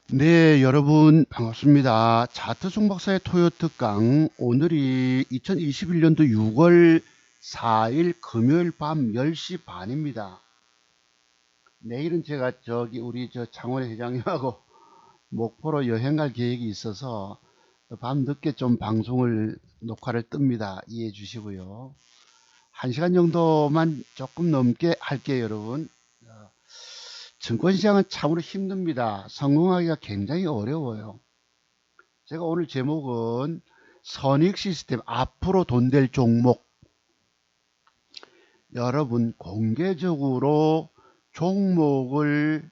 네, 여러분 반갑습니다. 차트 송박사의 토요 특강. 오늘이 2021년도 6월 4일 금요일 밤 10시 반입니다. 내일은 제가 우리 창원의 회장님하고 목포로 여행 갈 계획이 있어서 밤 늦게 좀 방송을 녹화를 뜹니다. 이해해 주시고요. 1시간 정도만 조금 넘게 할게요, 여러분. 증권시장은 참으로 힘듭니다. 성공하기가 굉장히 어려워요. 제가 오늘 제목은 선익 시스템 앞으로 돈 될 종목. 여러분 공개적으로 종목을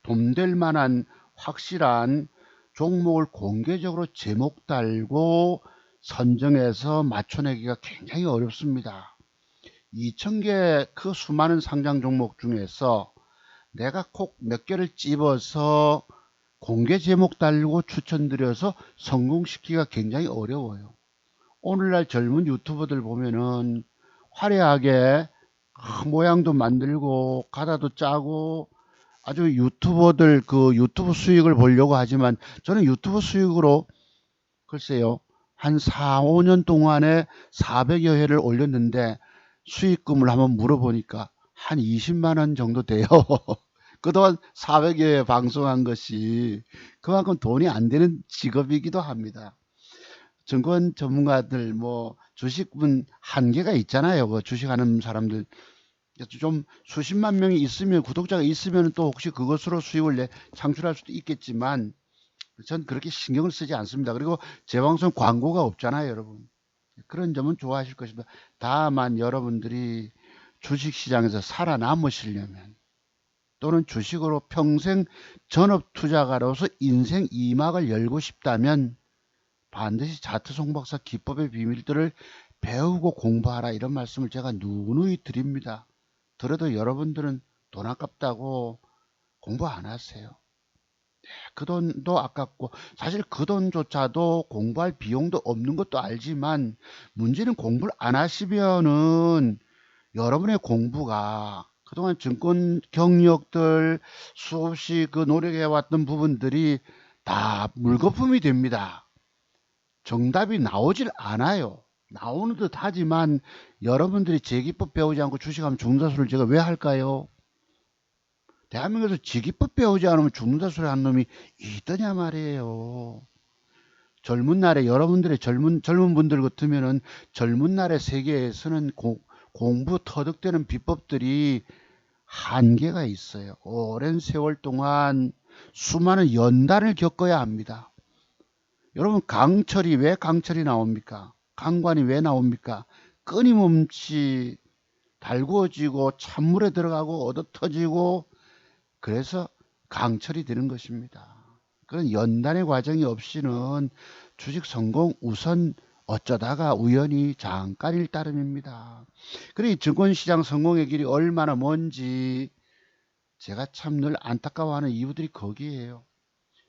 돈 될 만한 확실한 종목을 공개적으로 제목 달고 선정해서 맞춰내기가 굉장히 어렵습니다. 2,000개 그 수많은 상장 종목 중에서 내가 콕 몇 개를 찝어서 공개 제목 달고 추천드려서 성공시키기가 굉장히 어려워요. 오늘날 젊은 유튜버들 보면은 화려하게 모양도 만들고 가다도 짜고 아주 유튜버들 그 유튜브 수익을 보려고 하지만 저는 유튜브 수익으로 글쎄요 한 4, 5년 동안에 400여 회를 올렸는데 수익금을 한번 물어보니까 한 20만 원 정도 돼요. 그동안 400여 회 방송한 것이 그만큼 돈이 안 되는 직업이기도 합니다. 증권 전문가들 뭐 주식은 한계가 있잖아요. 그 주식하는 사람들 좀 수십만 명이 있으면 구독자가 있으면 또 혹시 그것으로 수익을 창출할 수도 있겠지만 전 그렇게 신경을 쓰지 않습니다. 그리고 제 방송 광고가 없잖아요, 여러분. 그런 점은 좋아하실 것입니다. 다만 여러분들이 주식시장에서 살아남으시려면 또는 주식으로 평생 전업 투자가로서 인생 2막을 열고 싶다면 반드시 차트 송박사 기법의 비밀들을 배우고 공부하라, 이런 말씀을 제가 누누이 드립니다. 들어도 여러분들은 돈 아깝다고 공부 안 하세요. 그 돈도 아깝고 사실 그 돈조차도 공부할 비용도 없는 것도 알지만 문제는 공부를 안 하시면은 여러분의 공부가 그동안 증권 경력들 수없이 그 노력해왔던 부분들이 다 물거품이 됩니다. 정답이 나오질 않아요. 나오는 듯 하지만 여러분들이 제기법 배우지 않고 주식하면 죽는다 소리를 제가 왜 할까요? 대한민국에서 제기법 배우지 않으면 죽는다 소리 하는 놈이 있더냐 말이에요. 젊은 날에 여러분들의 젊은 분들 같으면은 젊은 날의 세계에서는 공부 터득되는 비법들이 한계가 있어요. 오랜 세월 동안 수많은 연단을 겪어야 합니다. 여러분 강철이 왜 강철이 나옵니까? 강관이 왜 나옵니까? 끊임없이 달구어지고 찬물에 들어가고 얻어터지고 그래서 강철이 되는 것입니다. 그런 연단의 과정이 없이는 주식 성공 우선 어쩌다가 우연히 잠깐일 따름입니다. 그러니 증권시장 성공의 길이 얼마나 먼지 제가 참 늘 안타까워하는 이유들이 거기에요.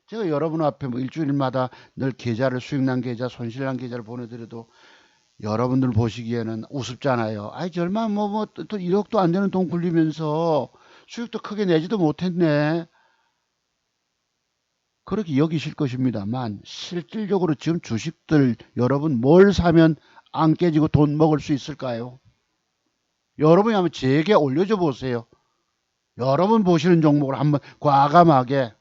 제가 여러분 앞에 뭐 일주일마다 늘 계좌를 수익난 계좌, 손실난 계좌를 보내드려도 여러분들 보시기에는 우습잖아요. 아이, 얼마 또 1억도 안 되는 돈 굴리면서 수익도 크게 내지도 못했네. 그렇게 여기실 것입니다만 실질적으로 지금 주식들 여러분 뭘 사면 안 깨지고 돈 먹을 수 있을까요? 여러분이 한번 제게 올려줘 보세요. 여러분 보시는 종목을 한번 과감하게.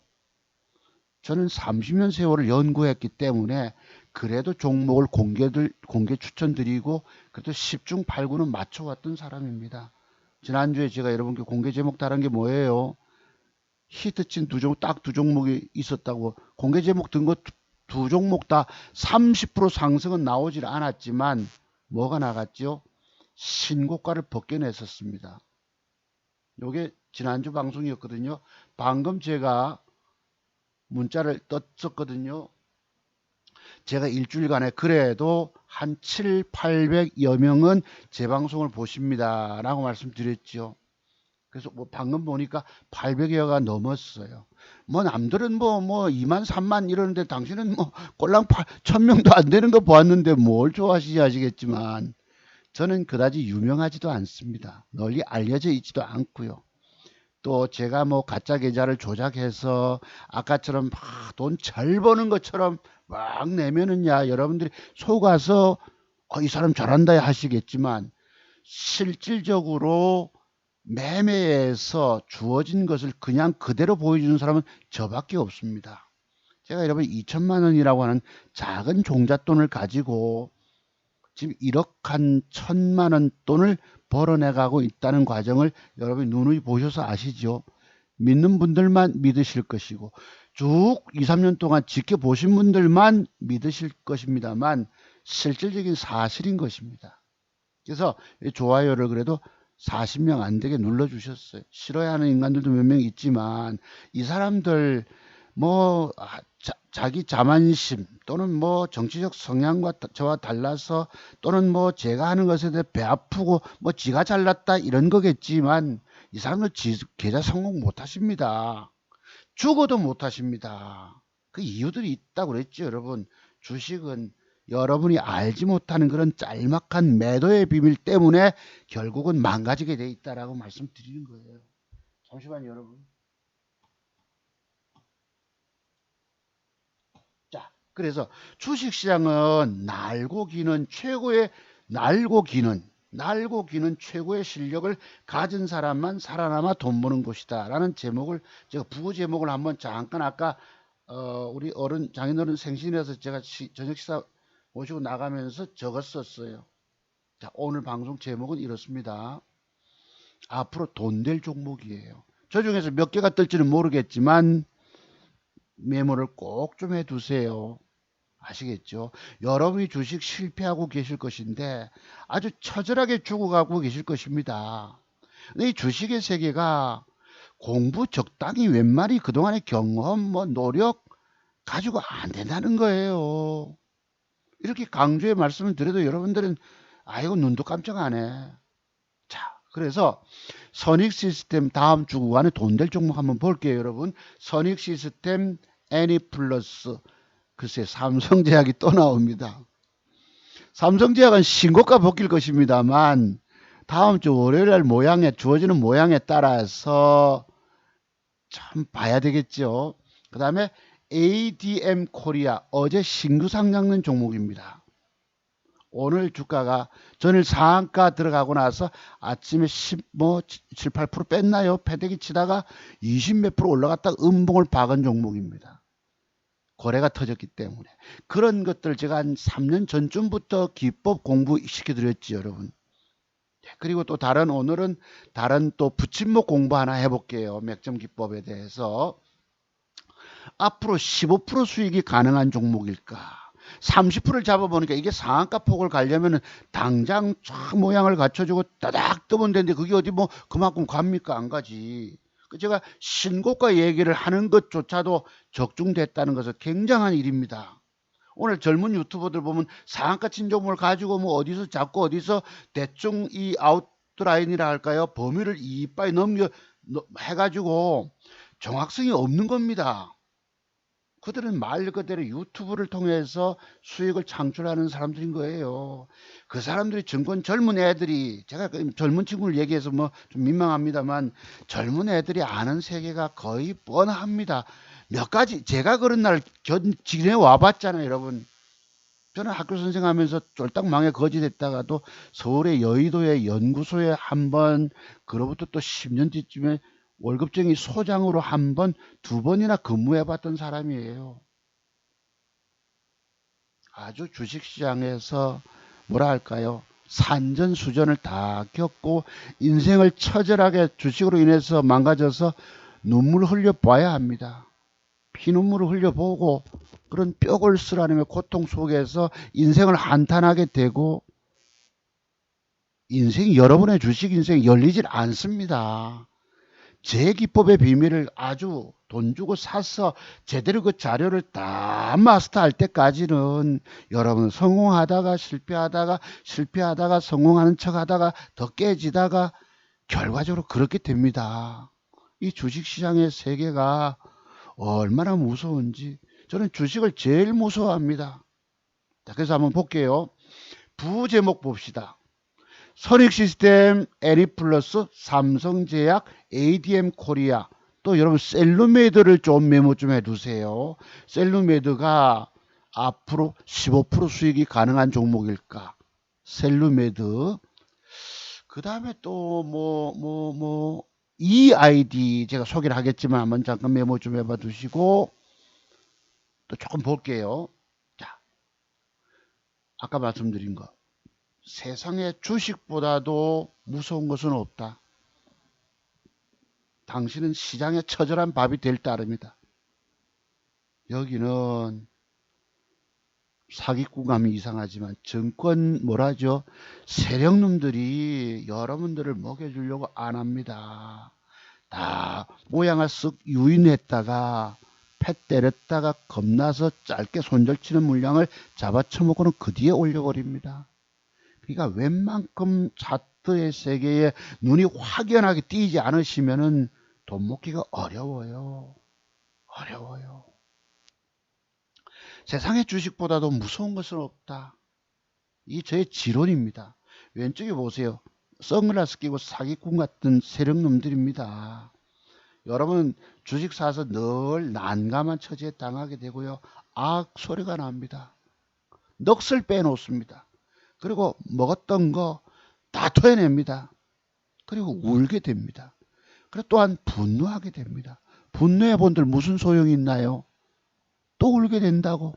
저는 30년 세월을 연구했기 때문에 그래도 종목을 공개 추천드리고 그래도 10중 8구는 맞춰왔던 사람입니다. 지난주에 제가 여러분께 공개 제목 다른 게 뭐예요? 히트친 딱 두 종목이 있었다고. 공개 제목 든 거 두 종목 다 30% 상승은 나오질 않았지만 뭐가 나갔죠? 신고가를 벗겨냈었습니다. 요게 지난주 방송이었거든요. 방금 제가 문자를 떴었거든요. 제가 일주일간에 그래도 한 7, 800여 명은 제 방송을 보십니다 라고 말씀드렸죠. 그래서 뭐 방금 보니까 800여가 넘었어요. 뭐 남들은 뭐 2만 3만 이러는데 당신은 뭐 꼴랑 1000명도 안 되는 거 보았는데 뭘 좋아하시지 아시겠지만 저는 그다지 유명하지도 않습니다. 널리 알려져 있지도 않고요. 또 제가 뭐 가짜 계좌를 조작해서 아까처럼 막 돈 잘 버는 것처럼 막 내면은야 여러분들이 속아서 이 사람 잘한다 하시겠지만 실질적으로 매매에서 주어진 것을 그냥 그대로 보여주는 사람은 저밖에 없습니다. 제가 여러분 2천만 원이라고 하는 작은 종잣돈을 가지고 지금 1억 한 1천만 원 돈을 벌어내가고 있다는 과정을 여러분이 누누이 보셔서 아시죠? 믿는 분들만 믿으실 것이고 쭉 2, 3년 동안 지켜보신 분들만 믿으실 것입니다만 실질적인 사실인 것입니다. 그래서 좋아요를 그래도 40명 안 되게 눌러주셨어요. 싫어하는 인간들도 몇 명 있지만 이 사람들 뭐 자기 자만심 또는 뭐 정치적 성향과 저와 달라서 또는 뭐 제가 하는 것에 대해 배 아프고 뭐 지가 잘났다 이런 거겠지만 이 사람들 계좌 성공 못 하십니다. 죽어도 못 하십니다. 그 이유들이 있다고 그랬죠. 여러분 주식은 여러분이 알지 못하는 그런 짤막한 매도의 비밀 때문에 결국은 망가지게 돼 있다라고 말씀드리는 거예요. 잠시만요 여러분. 자, 그래서 주식시장은 날고 기는 최고의 실력을 가진 사람만 살아남아 돈 버는 곳이다 라는 제목을 제가 부구 제목을 한번 잠깐 아까 우리 장인어른 생신이라서 제가 저녁 식사 모시고 나가면서 적었었어요. 자, 오늘 방송 제목은 이렇습니다. 앞으로 돈 될 종목이에요. 저 중에서 몇 개가 뜰지는 모르겠지만 메모를 꼭 좀 해두세요. 아시겠죠? 여러분이 주식 실패하고 계실 것인데 아주 처절하게 죽어가고 계실 것입니다. 이 주식의 세계가 공부 적당히 웬 말이 그동안의 경험, 뭐 노력 가지고 안 된다는 거예요. 이렇게 강조의 말씀을 드려도 여러분들은 아이고 눈도 깜짝 안 해. 자, 그래서 선익시스템 다음 주 구간에 돈 될 종목 한번 볼게요, 여러분. 선익시스템 애니플러스 글쎄 삼성제약이 또 나옵니다. 삼성제약은 신고가 벗길 것입니다만 다음 주 월요일 날 주어지는 모양에 따라서 참 봐야 되겠죠. 그 다음에 ADM 코리아 어제 신규 상장된 종목입니다. 오늘 주가가 전일 상한가 들어가고 나서 아침에 7, 8% 뺐나요? 패대기 치다가 20 몇 프로 올라갔다 음봉을 박은 종목입니다. 거래가 터졌기 때문에. 그런 것들 제가 한 3년 전쯤부터 기법 공부시켜 드렸지 여러분. 그리고 또 오늘은 다른 또 붙임목 공부 하나 해볼게요. 맥점 기법에 대해서. 앞으로 15% 수익이 가능한 종목일까? 30%를 잡아보니까 이게 상한가 폭을 가려면 당장 쫙 모양을 갖춰주고 따닥 뜨면 되는데 그게 어디 뭐 그만큼 갑니까? 안 가지. 제가 신고가 얘기를 하는 것조차도 적중됐다는 것은 굉장한 일입니다. 오늘 젊은 유튜버들 보면 상한가 친 종목을 가지고 뭐 어디서 잡고 어디서 대충 이 아웃라인이라 할까요? 범위를 이빨 해가지고 정확성이 없는 겁니다. 그들은 말 그대로 유튜브를 통해서 수익을 창출하는 사람들인 거예요. 그 사람들이 젊은 애들이 제가 젊은 친구를 얘기해서 뭐 좀 민망합니다만 젊은 애들이 아는 세계가 거의 뻔합니다. 몇 가지 제가 그런 날 지내와 봤잖아요 여러분. 저는 학교 선생하면서 쫄딱 망해 거지됐다가도 서울의 여의도의 연구소에 한번 그로부터 또 10년 뒤쯤에 월급쟁이 소장으로 한 번, 두 번이나 근무해봤던 사람이에요. 아주 주식시장에서 뭐라 할까요? 산전수전을 다 겪고 인생을 처절하게 주식으로 인해서 망가져서 눈물을 흘려봐야 합니다. 피눈물을 흘려보고 그런 뼈골 쓰라님의 고통 속에서 인생을 한탄하게 되고 여러분의 주식 인생이 열리질 않습니다. 제 기법의 비밀을 아주 돈 주고 사서 제대로 그 자료를 다 마스터할 때까지는 여러분 성공하다가 실패하다가 성공하는 척하다가 더 깨지다가 결과적으로 그렇게 됩니다. 이 주식시장의 세계가 얼마나 무서운지 저는 주식을 제일 무서워합니다. 자, 그래서 한번 볼게요. 부제목 봅시다. 선익시스템, 애니플러스, 삼성제약, ADM 코리아, 또 여러분 셀루메이드를 좀 메모 좀 해두세요. 셀루메이드가 앞으로 15% 수익이 가능한 종목일까? 셀루메이드. 그 다음에 또 EID 제가 소개를 하겠지만 한번 잠깐 메모 좀 해봐 두시고 또 조금 볼게요. 자, 아까 말씀드린 거. 세상에 주식보다도 무서운 것은 없다. 당신은 시장의 처절한 밥이 될 따름이다. 여기는 사기꾼감이 이상하지만 정권 뭐라죠? 세력놈들이 여러분들을 먹여주려고 안 합니다. 다 모양을 쓱 유인했다가 패 때렸다가 겁나서 짧게 손절치는 물량을 잡아쳐먹고는 그 뒤에 올려버립니다. 그러니까 웬만큼 차트의 세계에 눈이 확연하게 띄지 않으시면은 돈 먹기가 어려워요. 어려워요. 세상의 주식보다도 무서운 것은 없다. 이 저의 지론입니다. 왼쪽에 보세요. 선글라스 끼고 사기꾼 같은 세력놈들입니다. 여러분 주식 사서 늘 난감한 처지에 당하게 되고요. 악 소리가 납니다. 넋을 빼놓습니다. 그리고 먹었던 거 다 토해냅니다. 그리고 울게 됩니다. 그리고 또한 분노하게 됩니다. 분노해 본들 무슨 소용이 있나요? 또 울게 된다고.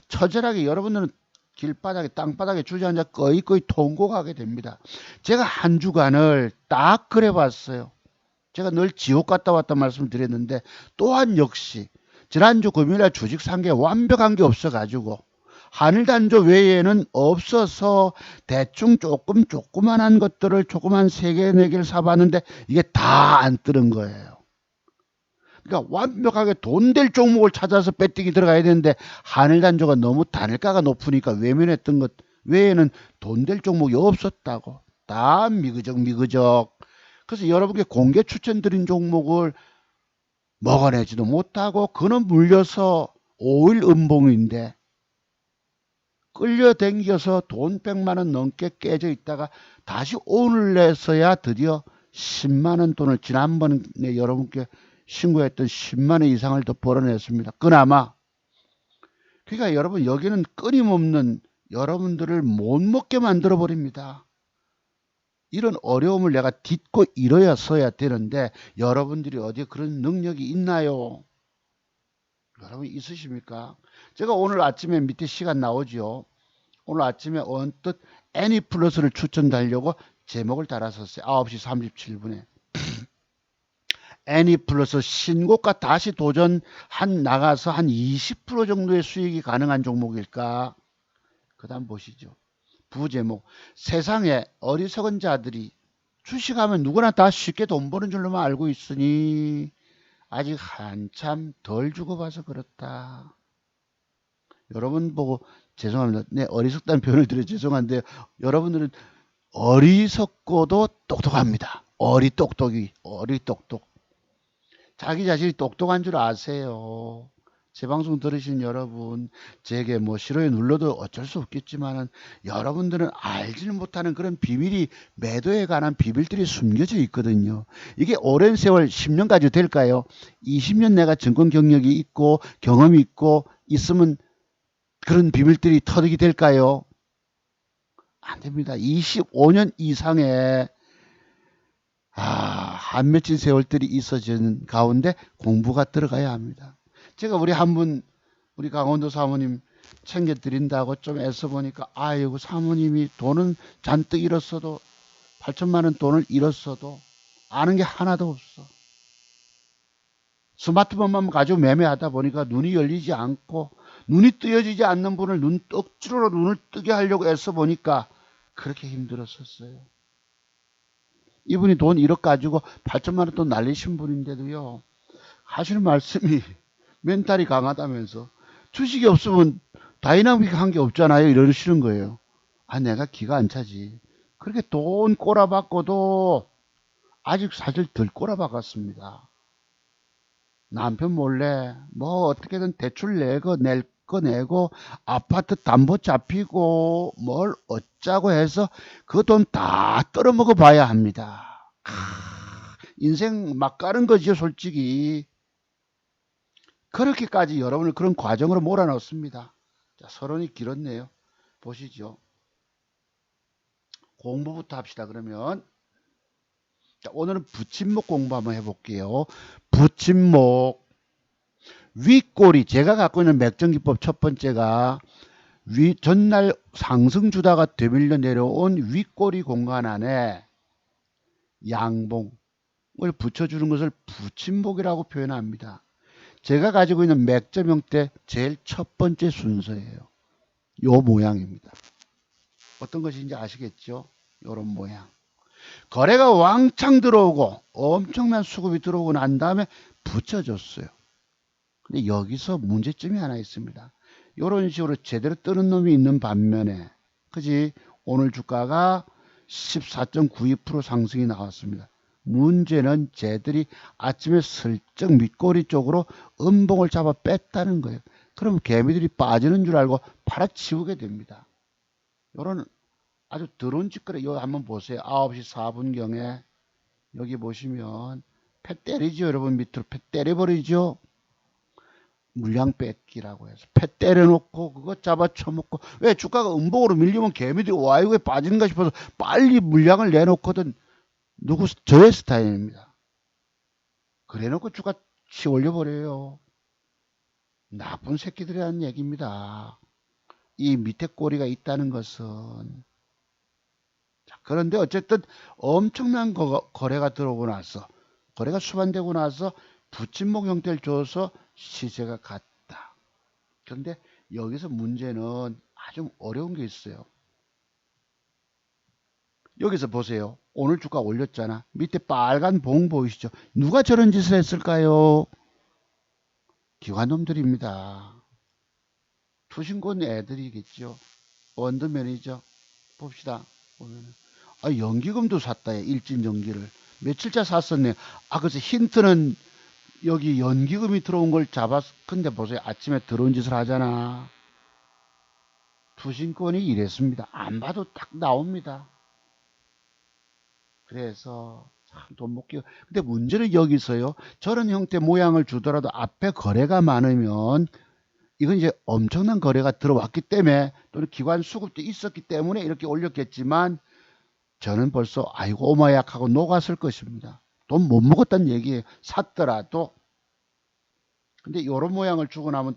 처절하게 여러분들은 길바닥에 땅바닥에 주저앉아 꺼이꺼이 통곡하게 됩니다. 제가 한 주간을 딱 그래 봤어요. 제가 늘 지옥 갔다 왔다 말씀드렸는데 또한 역시 지난주 금요일날 주식 산 게 완벽한 게 없어 가지고 하늘단조 외에는 없어서 대충 조그만한 것들을 조그만 3개, 4개를 사봤는데 이게 다 안 뜨는 거예요. 그러니까 완벽하게 돈 될 종목을 찾아서 배팅이 들어가야 되는데 하늘단조가 너무 단일가가 높으니까 외면했던 것 외에는 돈 될 종목이 없었다고. 다 미그적. 그래서 여러분께 공개 추천드린 종목을 먹어내지도 못하고 그는 물려서 5일 음봉인데 끌려당겨서 돈 100만원 넘게 깨져 있다가 다시 오늘 내서야 드디어 10만원 돈을 지난번에 여러분께 신고했던 10만원 이상을 더 벌어냈습니다. 그나마. 그러니까 여러분 여기는 끊임없는 여러분들을 못 먹게 만들어 버립니다. 이런 어려움을 내가 딛고 일어서야 되는데 여러분들이 어디에 그런 능력이 있나요? 여러분 있으십니까? 제가 오늘 아침에 밑에 시간 나오죠. 오늘 아침에 언뜻 애니플러스를 추천달려고 제목을 달았었어요. 9시 37분에. 애니플러스 신고가 다시 도전 나가서 한 20% 정도의 수익이 가능한 종목일까? 그 다음 보시죠. 부제목. 세상에 어리석은 자들이 주식하면 누구나 다 쉽게 돈 버는 줄로만 알고 있으니 아직 한참 덜 주고봐서 그렇다. 여러분 보고 죄송합니다. 네, 어리석다는 표현을 드려 죄송한데 여러분들은 어리석고도 똑똑합니다. 어리똑똑. 자기 자신이 똑똑한 줄 아세요. 제 방송 들으신 여러분, 제게 뭐 싫어요 눌러도 어쩔 수 없겠지만 여러분들은 알지는 못하는 그런 비밀이 매도에 관한 비밀들이 숨겨져 있거든요. 이게 오랜 세월 10년까지 될까요? 20년 내가 증권 경력이 있고 경험이 있고 있으면 그런 비밀들이 터득이 될까요? 안 됩니다. 25년 이상의 한 며칠 세월들이 있어지는 가운데 공부가 들어가야 합니다. 제가 우리 강원도 사모님 챙겨드린다고 좀 애써 보니까 아이고 사모님이 돈은 잔뜩 잃었어도 8천만 원 돈을 잃었어도 아는 게 하나도 없어. 스마트폰만 가지고 매매하다 보니까 눈이 열리지 않고 눈이 뜨여지지 않는 분을 억지로 눈을 뜨게 하려고 애써 보니까 그렇게 힘들었었어요. 이분이 돈 1억 가지고 8천만 원 돈 날리신 분인데도요. 하시는 말씀이 멘탈이 강하다면서 주식이 없으면 다이나믹한 게 없잖아요. 이러시는 거예요. 내가 기가 안 차지. 그렇게 돈 꼬라박고도 아직 사실 덜 꼬라박았습니다. 남편 몰래 뭐 어떻게든 대출 낼 꺼내고 아파트 담보 잡히고 뭘 어쩌고 해서 그 돈 다 떨어먹어 봐야 합니다. 인생 막 가는 거죠, 솔직히. 그렇게까지 여러분을 그런 과정으로 몰아넣습니다. 자, 서론이 길었네요. 보시죠. 공부부터 합시다. 그러면 자, 오늘은 붙임목 공부 한번 해볼게요. 붙임목 윗꼬리, 제가 갖고 있는 맥정기법 첫 번째가 전날 상승 주다가 되밀려 내려온 윗꼬리 공간 안에 양봉을 붙여주는 것을 붙임목이라고 표현합니다. 제가 가지고 있는 맥점 형태 제일 첫 번째 순서예요. 요 모양입니다. 어떤 것인지 아시겠죠? 요런 모양. 거래가 왕창 들어오고 엄청난 수급이 들어오고 난 다음에 붙여줬어요. 근데 여기서 문제점이 하나 있습니다. 이런 식으로 제대로 뜨는 놈이 있는 반면에, 그지? 오늘 주가가 14.92% 상승이 나왔습니다. 문제는 쟤들이 아침에 슬쩍 밑꼬리 쪽으로 음봉을 잡아 뺐다는 거예요. 그럼 개미들이 빠지는 줄 알고 팔아치우게 됩니다. 요런 아주 더러운 짓거리, 여기 한번 보세요. 9시 4분경에 여기 보시면 패 때리죠. 여러분 밑으로 패 때려버리죠. 물량 뺏기라고 해서 패 때려놓고 그거 잡아 쳐먹고, 왜 주가가 음봉으로 밀리면 개미들이 와 이거에 빠지는가 싶어서 빨리 물량을 내놓거든. 저의 스타일입니다. 그래놓고 주가 치 올려버려요. 나쁜 새끼들이라는 얘기입니다. 이 밑에 꼬리가 있다는 것은. 자, 그런데 어쨌든 엄청난 거래가 들어오고 나서, 거래가 수반되고 나서 붙임목 형태를 줘서 시세가 갔다. 그런데 여기서 문제는 아주 어려운 게 있어요. 여기서 보세요. 오늘 주가 올렸잖아. 밑에 빨간 봉 보이시죠? 누가 저런 짓을 했을까요? 기관놈들입니다. 투신권 애들이겠죠. 언더맨이죠. 봅시다. 보면은. 연기금도 샀다. 일진 연기를. 며칠째 샀었네. 그래서 힌트는 여기 연기금이 들어온 걸 근데 보세요. 아침에 들어온 짓을 하잖아. 투신권이 이랬습니다. 안 봐도 딱 나옵니다. 그래서 참 돈 못 끼고. 근데 문제는 여기서요. 저런 형태 모양을 주더라도 앞에 거래가 많으면 이건 이제 엄청난 거래가 들어왔기 때문에, 또는 기관 수급도 있었기 때문에 이렇게 올렸겠지만, 저는 벌써 아이고 오마약 하고 녹았을 것입니다. 돈 못 먹었다는 얘기예요. 샀더라도. 근데 이런 모양을 주고 나면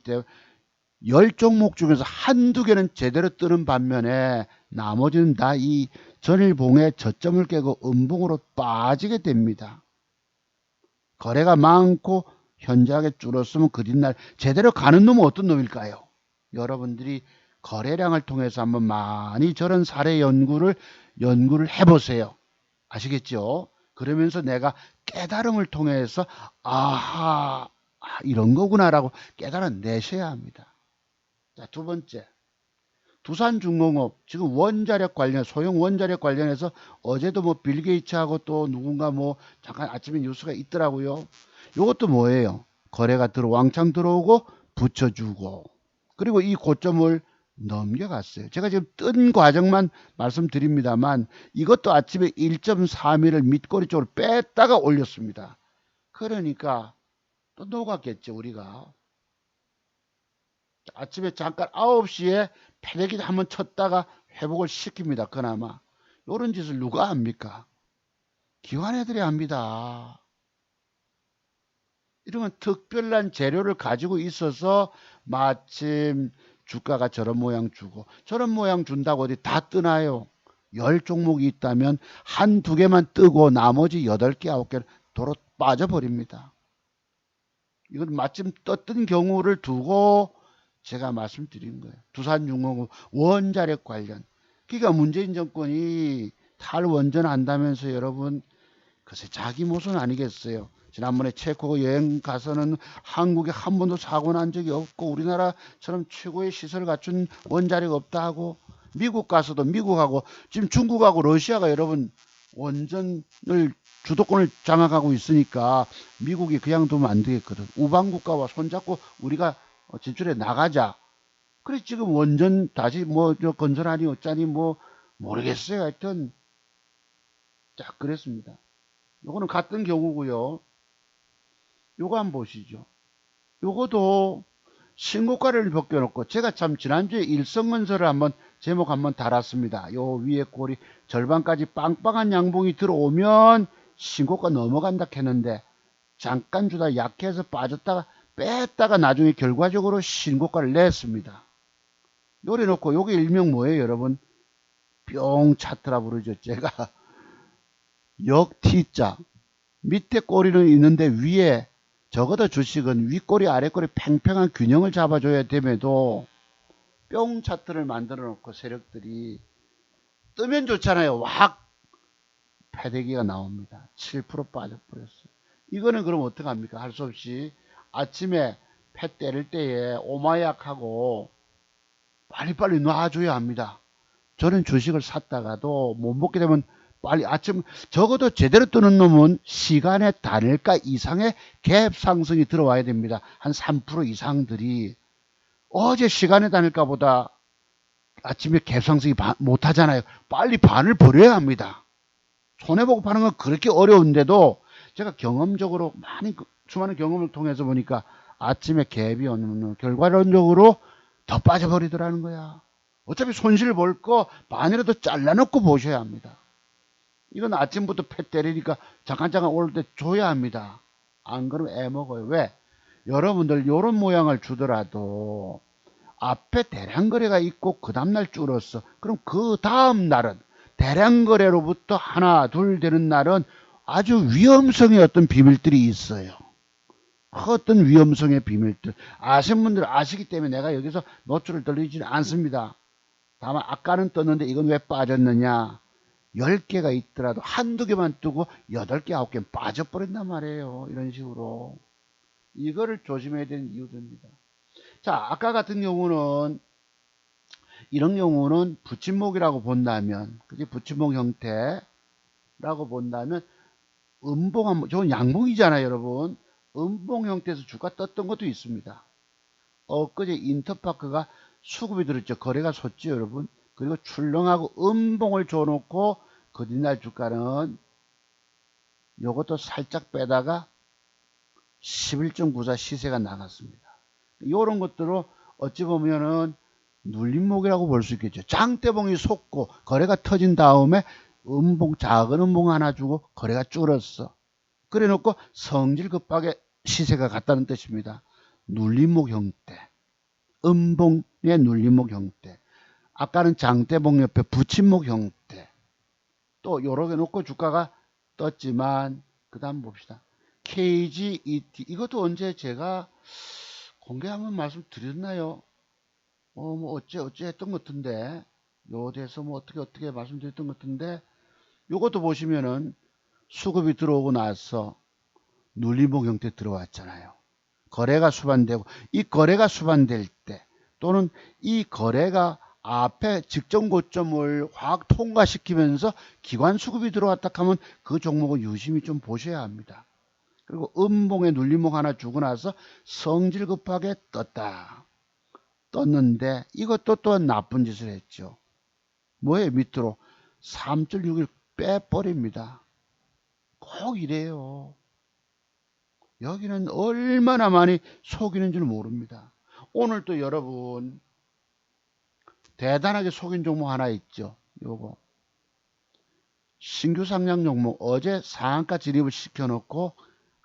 10종목 중에서 한두 개는 제대로 뜨는 반면에 나머지는 다 이 전일봉의 저점을 깨고 음봉으로 빠지게 됩니다. 거래가 많고 현저하게 줄었으면 그 뒷날 제대로 가는 놈은 어떤 놈일까요? 여러분들이 거래량을 통해서 한번 많이 저런 사례 연구를 해보세요. 아시겠죠? 그러면서 내가 깨달음을 통해서 아하, 이런 거구나라고 깨달아내셔야 합니다. 자, 두 번째. 두산중공업, 지금 원자력 관련, 소형 원자력 관련해서 어제도 뭐 빌 게이츠하고 또 누군가 뭐 잠깐 아침에 뉴스가 있더라고요. 요것도 뭐예요? 거래가 왕창 들어오고 붙여주고, 그리고 이 고점을 넘겨갔어요. 제가 지금 뜬 과정만 말씀드립니다만, 이것도 아침에 1.3일을 밑꼬리 쪽으로 뺐다가 올렸습니다. 그러니까 또 녹았겠죠, 우리가. 아침에 잠깐 9시에 패대기 한번 쳤다가 회복을 시킵니다. 그나마. 이런 짓을 누가 합니까? 기관 애들이 합니다. 이러면 특별한 재료를 가지고 있어서 마침 주가가 저런 모양 주고, 저런 모양 준다고 어디 다 뜨나요? 10종목이 있다면 한두 개만 뜨고 나머지 8개, 9개는 도로 빠져버립니다. 이건 마침 떴던 경우를 두고 제가 말씀드린 거예요. 두산중공업 원자력 관련. 그러니까 문재인 정권이 탈원전한다면서 여러분, 글쎄 자기 모순 아니겠어요. 지난번에 체코 여행 가서는 한국에 한 번도 사고 난 적이 없고 우리나라처럼 최고의 시설을 갖춘 원자력 없다 하고, 미국 가서도 미국하고 지금 중국하고 러시아가 여러분 원전을 주도권을 장악하고 있으니까 미국이 그냥 두면 안 되겠거든. 우방국가와 손잡고 우리가 진출해 나가자. 그래 지금 원전 다시 뭐 저 건설하니 어쩌니 뭐 모르겠어요. 하여튼 자 그랬습니다. 요거는 같은 경우고요. 요거 한번 보시죠. 요거도 신고가를 벗겨놓고 제가 참 지난주에 일성건설을 한번 제목 한번 달았습니다. 요 위에 꼬리 절반까지 빵빵한 양봉이 들어오면 신고가 넘어간다 했는데 잠깐 주다 약해서 빠졌다가 뺐다가 나중에 결과적으로 신고가를 냈습니다. 요래 놓고 요게 일명 뭐예요 여러분? 뿅 차트라 부르죠. 제가 역 T자 밑에 꼬리는 있는데 위에 적어도 주식은 윗꼬리 아랫꼬리 팽팽한 균형을 잡아줘야 됨에도 뿅 차트를 만들어 놓고 세력들이 뜨면 좋잖아요. 확 패대기가 나옵니다. 7% 빠져버렸어요. 이거는 그럼 어떡합니까? 할 수 없이 아침에 패 때릴 때에 오마약하고 빨리빨리 놔줘야 합니다. 저는 주식을 샀다가도 못 먹게 되면 빨리 아침 적어도 제대로 뜨는 놈은 시간의 단일가 이상의 갭 상승이 들어와야 됩니다. 한 3% 이상들이 어제 시간의 단일가보다 아침에 갭 상승이 못하잖아요. 빨리 반을 버려야 합니다. 손해보고 파는 건 그렇게 어려운데도 제가 경험적으로 많이 수많은 경험을 통해서 보니까 아침에 갭이 오는 결과론적으로 더 빠져버리더라는 거야. 어차피 손실 볼 거 반이라도 잘라놓고 보셔야 합니다. 이건 아침부터 패 때리니까 잠깐 오를 때 줘야 합니다. 안 그러면 애먹어요. 왜? 여러분들 요런 모양을 주더라도 앞에 대량 거래가 있고 그 다음날 줄었어. 그럼 그 다음 날은 대량 거래로부터 하나 둘 되는 날은 아주 위험성의 어떤 비밀들이 있어요. 어떤 위험성의 비밀들 아시는 분들 아시기 때문에 내가 여기서 노출을 돌리지는 않습니다. 다만 아까는 떴는데 이건 왜 빠졌느냐, 10개가 있더라도 한두 개만 뜨고 8개 9개는 빠져버린단 말이에요. 이런 식으로 이거를 조심해야 되는 이유입니다. 자, 아까 같은 경우는 이런 경우는 붙임목이라고 본다면, 그지? 붙임목 형태라고 본다면 음봉 저건 양봉이잖아요, 여러분. 음봉 형태에서 주가 떴던 것도 있습니다. 엊그제 인터파크가 수급이 들었죠. 거래가 섰죠, 여러분. 그리고 출렁하고 음봉을 줘놓고 그 뒷날 주가는 요것도 살짝 빼다가 11.94 시세가 나갔습니다. 이런 것들로 어찌 보면은 눌림목이라고 볼 수 있겠죠. 장대봉이 솟고 거래가 터진 다음에 음봉, 작은 음봉 하나 주고 거래가 줄었어. 그래 놓고 성질 급하게 시세가 갔다는 뜻입니다. 눌림목 형태, 음봉의 눌림목 형태, 아까는 장대봉 옆에 붙임목 형태, 또 요렇게 놓고 주가가 떴지만 그 다음 봅시다. KGET 이것도 언제 제가 공개 한번 말씀드렸나요? 뭐 어째 했던 것 같은데 요 대해서 뭐 어떻게 말씀드렸던 것 같은데 요것도 보시면은 수급이 들어오고 나서 눌림목 형태 들어왔잖아요. 거래가 수반되고 이 거래가 수반될 때 또는 이 거래가 앞에 직전 고점을 확 통과시키면서 기관 수급이 들어왔다 하면 그 종목은 유심히 좀 보셔야 합니다. 그리고 음봉에 눌림목 하나 주고 나서 성질 급하게 떴는데 이것도 또 나쁜 짓을 했죠. 뭐에 밑으로 3.61 빼버립니다. 꼭 이래요. 여기는 얼마나 많이 속이는 줄 모릅니다. 오늘 또 여러분 대단하게 속인 종목 하나 있죠. 요거 신규 상장 종목 어제 상한가 진입을 시켜놓고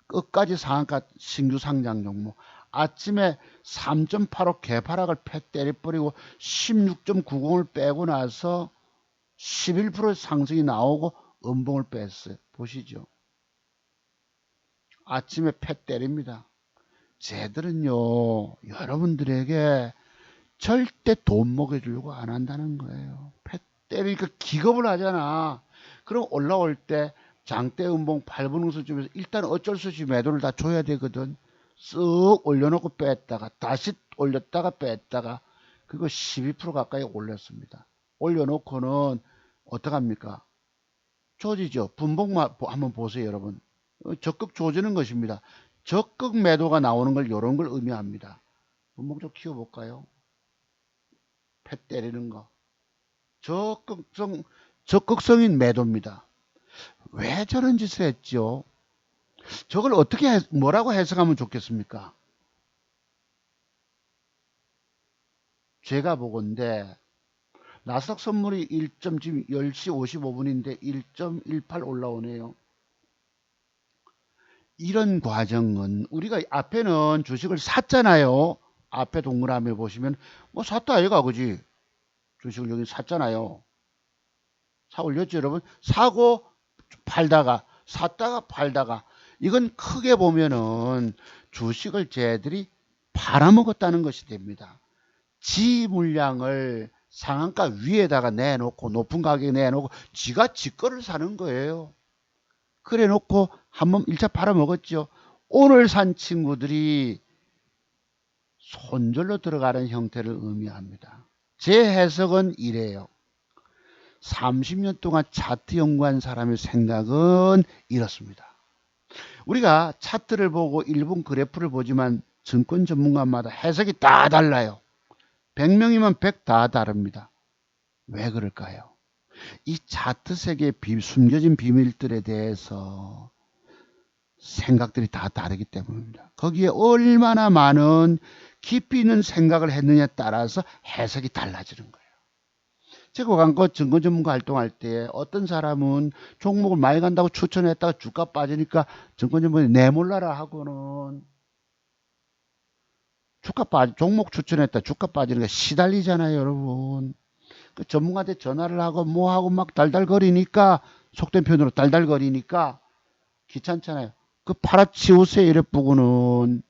끝까지 상한가 신규 상장 종목 아침에 3.85 개파락을 패 때려버리고 16.90을 빼고 나서 11% 상승이 나오고 음봉을 뺐어요. 보시죠. 아침에 패 때립니다. 쟤들은요 여러분들에게 절대 돈 먹여주려고 안 한다는 거예요. 패 때리니까 기겁을 하잖아. 그럼 올라올 때 장대 음봉 8분 응수쯤에서 일단 어쩔 수 없이 매도를 다 줘야 되거든. 쓱 올려놓고 뺐다가 다시 올렸다가 뺐다가 그거 12% 가까이 올렸습니다. 올려놓고는 어떡합니까? 조지죠. 분봉만 한번 보세요, 여러분. 적극 조지는 것입니다. 적극 매도가 나오는 걸 이런 걸 의미합니다. 분봉 좀 키워볼까요? 패 때리는 거. 적극성인 매도입니다. 왜 저런 짓을 했죠? 저걸 뭐라고 해석하면 좋겠습니까? 제가 보건대 나스닥 선물이 1점, 지금 10시 55분인데 1.18 올라오네요. 이런 과정은 우리가 앞에는 주식을 샀잖아요. 앞에 동그라미 보시면 뭐 샀다 아이가 그지? 주식을 여기 샀잖아요. 사 올렸죠 여러분? 사고 팔다가 샀다가 팔다가 이건 크게 보면은 주식을 쟤들이 팔아먹었다는 것이 됩니다. 지 물량을 상한가 위에다가 내놓고 높은 가격에 내놓고 지가 지 거를 사는 거예요. 그래 놓고 한번 1차 팔아먹었죠. 오늘 산 친구들이 손절로 들어가는 형태를 의미합니다. 제 해석은 이래요. 30년 동안 차트 연구한 사람의 생각은 이렇습니다. 우리가 차트를 보고 일본 그래프를 보지만 증권 전문가마다 해석이 다 달라요. 100명이면 100 다 다릅니다. 왜 그럴까요? 이 차트 세계의 숨겨진 비밀들에 대해서 생각들이 다 다르기 때문입니다. 거기에 얼마나 많은 깊이 있는 생각을 했느냐에 따라서 해석이 달라지는 거예요. 제가 광고 증권 전문가 활동할 때 어떤 사람은 종목을 많이 간다고 추천했다가 주가 빠지니까 증권 전문가이 내몰라라 하고는 종목 추천했다 주가 빠지니까 시달리잖아요 여러분. 그 전문가한테 전화를 하고 뭐 하고 막 달달거리니까 속된 표현으로 달달거리니까 귀찮잖아요. 그 팔아치우세요 이래 보고는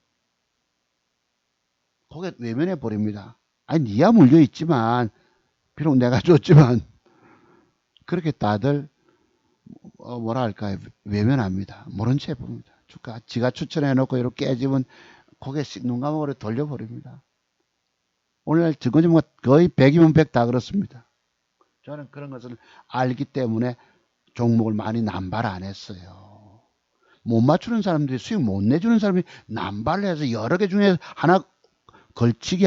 고개 외면해 버립니다. 아니 니야 물려있지만 비록 내가 줬지만 그렇게 다들 뭐라 할까요? 외면합니다. 모른 채 봅니다. 주가 지가 추천해놓고 이렇게 깨지면 고개 눈 감아버려 돌려버립니다. 오늘날 증권 전문가 거의 100이면 100 다 그렇습니다. 저는 그런 것을 알기 때문에 종목을 많이 남발 안 했어요. 못 맞추는 사람들이 수익 못 내주는 사람이 남발을 해서 여러 개 중에 하나 걸치기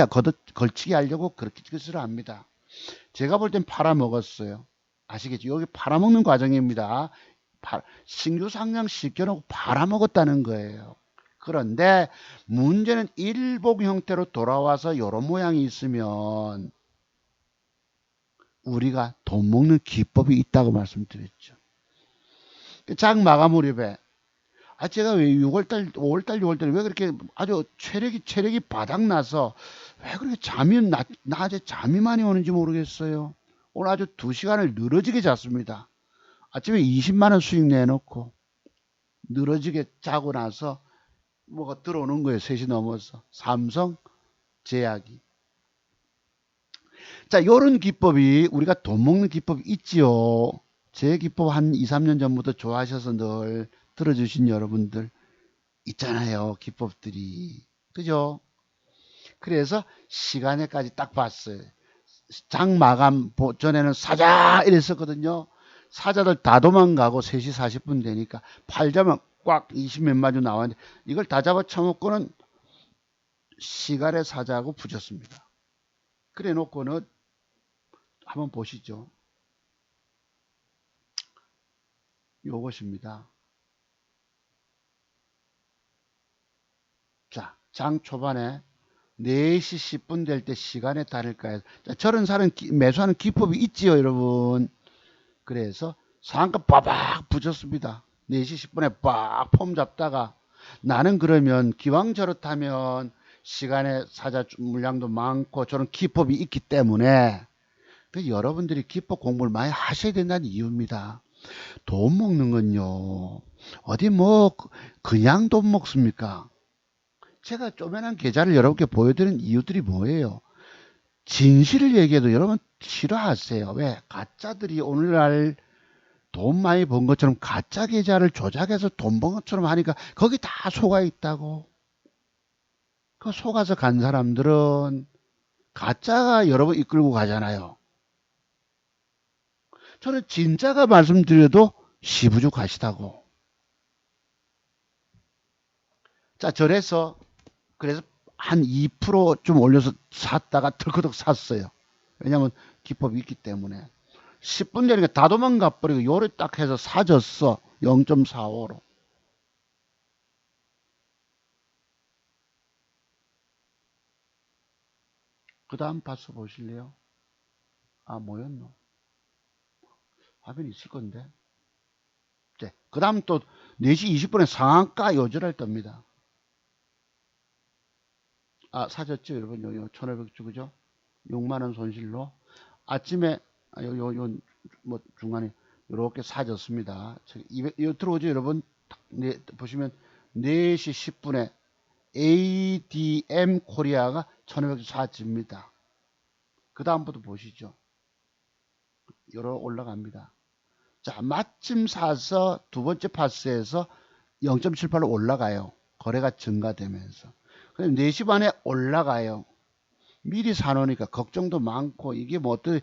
하려고 그렇게 짓을 합니다. 제가 볼 땐 팔아먹었어요. 아시겠죠? 여기 팔아먹는 과정입니다. 신규 상장 시켜놓고 팔아먹었다는 거예요. 그런데 문제는 일복 형태로 돌아와서 이런 모양이 있으면 우리가 돈 먹는 기법이 있다고 말씀드렸죠. 장 마감 무렵에 제가 왜 6월달, 5월달, 6월달 왜 그렇게 아주 체력이 바닥나서 왜 그렇게 낮에 잠이 많이 오는지 모르겠어요. 오늘 아주 2시간을 늘어지게 잤습니다. 아침에 20만원 수익 내놓고 늘어지게 자고 나서 뭐가 들어오는 거예요. 3시 넘어서. 삼성, 제약이. 자, 요런 기법이 우리가 돈 먹는 기법이 있지요. 제 기법 한 2, 3년 전부터 좋아하셔서 늘 들어주신 여러분들 있잖아요. 기법들이. 그죠? 그래서 시간에까지 딱 봤어요. 장 마감 전에는 사자 이랬었거든요. 사자들 다 도망가고 3시 40분 되니까 팔자면 꽉 20몇 마주 나왔는데 이걸 다 잡아 쳐먹고는 시간에 사자하고 붙였습니다. 그래 놓고는 한번 보시죠. 요것입니다. 자, 장 초반에 4시 10분 될 때 시간에 다를까요? 자, 저런 사람 매수하는 기법이 있지요, 여러분. 그래서 상한가 빠박 붙였습니다. 4시 10분에 빡 폼 잡다가 나는 그러면 기왕 저렇다면 시간에 사자 물량도 많고 저런 기법이 있기 때문에 여러분들이 기법 공부를 많이 하셔야 된다는 이유입니다. 돈 먹는 건요. 어디 뭐 그냥 돈 먹습니까? 제가 쪼매난 계좌를 여러분께 보여드린 이유들이 뭐예요? 진실을 얘기해도 여러분 싫어하세요. 왜? 가짜들이 오늘날 돈 많이 번 것처럼 가짜 계좌를 조작해서 돈 번 것처럼 하니까 거기 다 속아 있다고. 그 속아서 간 사람들은 가짜가 여러분 이끌고 가잖아요. 저는 진짜가 말씀드려도 시부죽하시다고. 자, 그래서 한 2%좀 올려서 샀다가 털커덕 샀어요. 왜냐면 기법이 있기 때문에. 10분 되니까 다 도망가 버리고 요래 딱 해서 사졌어. 0.45로. 그 다음 파스 보실래요? 아, 뭐였노? 화면이 있을 건데. 그 다음 또 4시 20분에 상한가 요절할 겁니다. 아, 사졌죠, 여러분? 요 1500주, 그죠? 6만원 손실로. 아침에, 뭐, 중간에, 이렇게 사졌습니다. 이거 들어오죠, 여러분? 네, 보시면, 4시 10분에 ADM 코리아가 1500주 사집니다. 그 다음부터 보시죠. 요러 올라갑니다. 자, 마침 사서 두 번째 파스에서 0.78로 올라가요. 거래가 증가되면서. 그럼 4시 반에 올라가요. 미리 사놓으니까 걱정도 많고 이게 뭐 어떤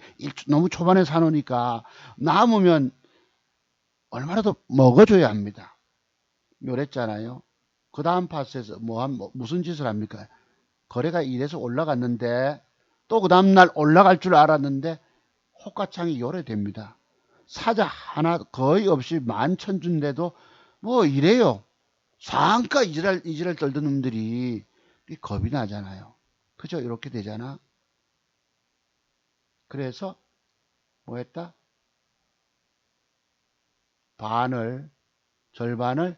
너무 초반에 사놓으니까 남으면 얼마라도 먹어줘야 합니다. 요랬잖아요. 그 다음 파스에서 무슨 짓을 합니까? 거래가 이래서 올라갔는데 또 그 다음날 올라갈 줄 알았는데 호가창이 요래됩니다. 사자 하나 거의 없이 만천주인데도 뭐 이래요. 상한가 이지랄 떨던 놈들이 겁이 나잖아요. 그죠? 이렇게 되잖아. 그래서 뭐 했다? 절반을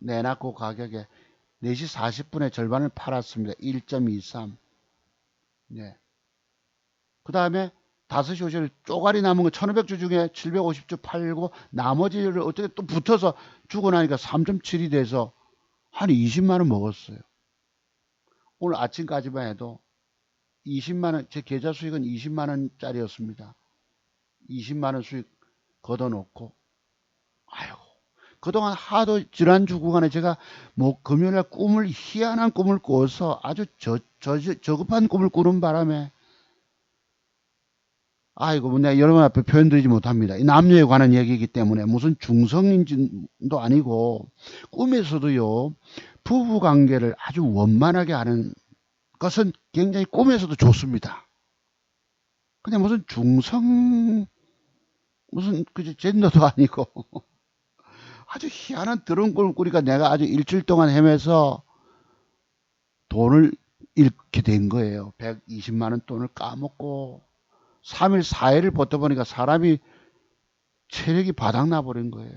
내놨고 가격에 4시 40분에 절반을 팔았습니다. 1.23. 네. 그 다음에 5시 50분 쪼가리 남은 거 1500주 중에 750주 팔고 나머지를 어떻게 또 붙어서 주고 나니까 3.7이 돼서 한 20만원 먹었어요. 오늘 아침까지만 해도 20만원, 제 계좌 수익은 20만원짜리였습니다. 20만원 수익 걷어놓고, 아이고, 그동안 하도 지난주 구간에 제가 뭐 금요일날 희한한 꿈을 꿔서 아주 저급한 꿈을 꾸는 바람에, 아이고, 뭐 내가 여러분 앞에 표현드리지 못합니다. 남녀에 관한 얘기이기 때문에 무슨 중성인지도 아니고, 꿈에서도요, 부부 관계를 아주 원만하게 하는 것은 굉장히 꿈에서도 좋습니다. 근데 무슨 무슨 그 젠더도 아니고 아주 희한한 더러운 꼴을 꾸니까 내가 아주 일주일 동안 헤매서 돈을 잃게 된 거예요. 120만 원 돈을 까먹고 3일 4일을 버텨보니까 사람이 체력이 바닥나 버린 거예요.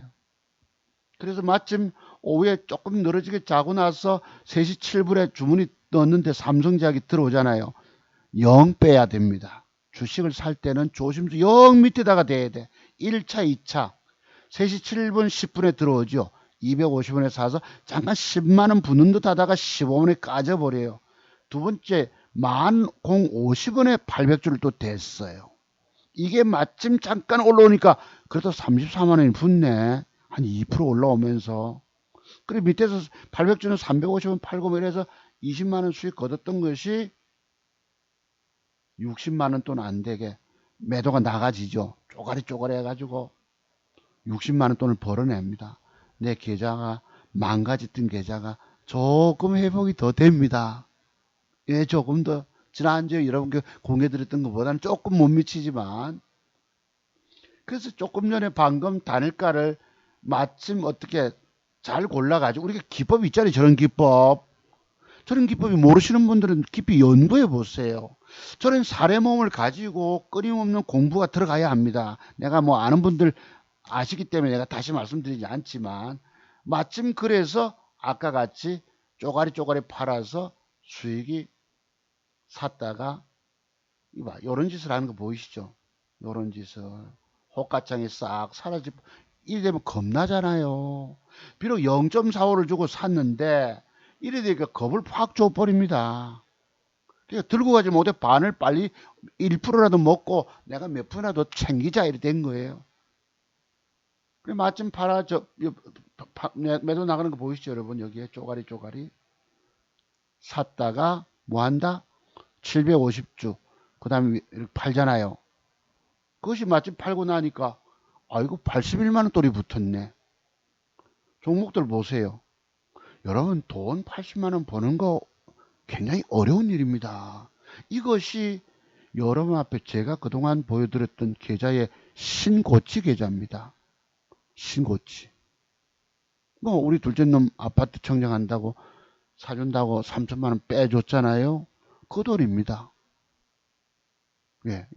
그래서 마침 오후에 조금 늘어지게 자고 나서 3시 7분에 주문이 넣었는데 삼성제약이 들어오잖아요. 0 빼야 됩니다. 주식을 살 때는 조심스 0 밑에다가 대야 돼. 1차, 2차. 3시 7분, 10분에 들어오죠. 250원에 사서 잠깐 10만원 붙는 듯 하다가 15원에 까져버려요. 두 번째, 1050원에 800주를 또 댔어요. 이게 마침 잠깐 올라오니까 그래도 34만원이 붙네. 한 2% 올라오면서. 그리고 밑에서 800주는 350원 팔고 이래서 20만원 수익 거뒀던 것이 60만원 돈 안 되게 매도가 나가지죠. 쪼가리 해가지고 60만원 돈을 벌어냅니다. 내 계좌가 망가졌던 계좌가 조금 회복이 더 됩니다. 예, 조금 더 지난주에 여러분께 공개드렸던 것보다는 조금 못 미치지만 그래서 조금 전에 방금 단일가를 마침 어떻게 잘 골라가지고 우리가 기법이 있잖아요. 저런 기법이 모르시는 분들은 깊이 연구해 보세요. 저런 사례 모음을 가지고 끊임없는 공부가 들어가야 합니다. 내가 뭐 아는 분들 아시기 때문에 내가 다시 말씀드리지 않지만 마침 그래서 아까 같이 쪼가리 팔아서 수익이 샀다가 이봐 요런 짓을 하는 거 보이시죠? 요런 짓을 호가창이 싹 사라지고 이래 되면 겁나잖아요. 비록 0.45를 주고 샀는데 이래 되니까 겁을 팍 줘버립니다. 그러니까 들고 가지 못해 반을 빨리 1%라도 먹고 내가 몇 푼이라도 챙기자 이래 된 거예요. 그래 마침 매도 나가는 거 보이시죠 여러분? 여기에 쪼가리 샀다가 뭐 한다? 750주 그 다음에 이렇게 팔잖아요. 그것이 마침 팔고 나니까 아이고 81만원 돈이 붙었네. 종목들 보세요. 여러분 돈 80만원 버는 거 굉장히 어려운 일입니다. 이것이 여러분 앞에 제가 그동안 보여드렸던 계좌의 신고치 계좌입니다. 신고치. 뭐 우리 둘째 놈 아파트 청정한다고 사준다고 3천만 원 빼줬잖아요. 그 돈입니다. 예,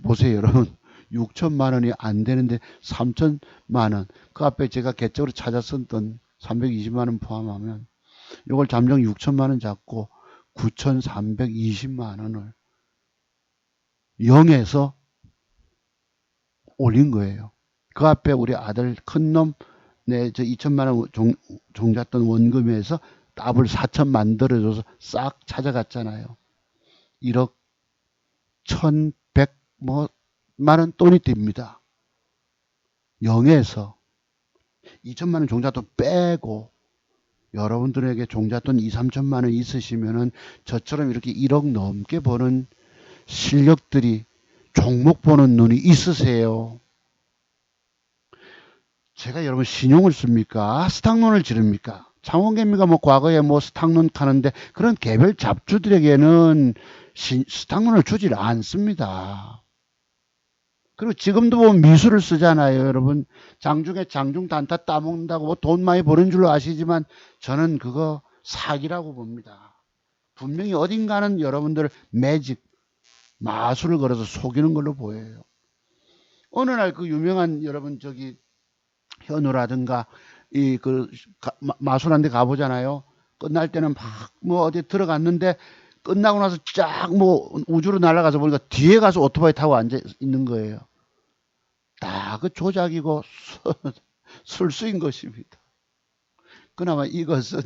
보세요 여러분. 6천만 원이 안 되는데 3천만 원. 그 앞에 제가 개적으로 찾아 썼던 320만 원 포함하면 이걸 잠정 6천만 원 잡고 9,320만 원을 0에서 올린 거예요. 그 앞에 우리 아들 큰 놈, 네, 저 2천만 원 종잣돈 원금에서 더블 4천 만들어줘서 싹 찾아갔잖아요. 1억 1,100 뭐 만원 돈이 됩니다. 0에서 2천만 원 종잣돈 빼고 여러분들에게 종잣돈 2, 3천만 원 있으시면은 저처럼 이렇게 1억 넘게 버는 실력들이 종목 보는 눈이 있으세요. 제가 여러분 신용을 씁니까? 스탁론을 지릅니까? 창원개미가 뭐 과거에 뭐 스탁론 하는데 그런 개별 잡주들에게는 스탁론을 주질 않습니다. 그리고 지금도 뭐 미술을 쓰잖아요, 여러분. 장중에 장중 단타 따먹는다고 뭐 돈 많이 버는 줄로 아시지만 저는 그거 사기라고 봅니다. 분명히 어딘가는 여러분들 매직, 마술을 걸어서 속이는 걸로 보여요. 어느 날 그 유명한 여러분 저기 현우라든가 이 그 마술한 데 가보잖아요. 끝날 때는 막 뭐 어디 들어갔는데 끝나고 나서 쫙 뭐 우주로 날아가서 보니까 뒤에 가서 오토바이 타고 앉아 있는 거예요. 다 그 조작이고 술수인 것입니다. 그나마 이것은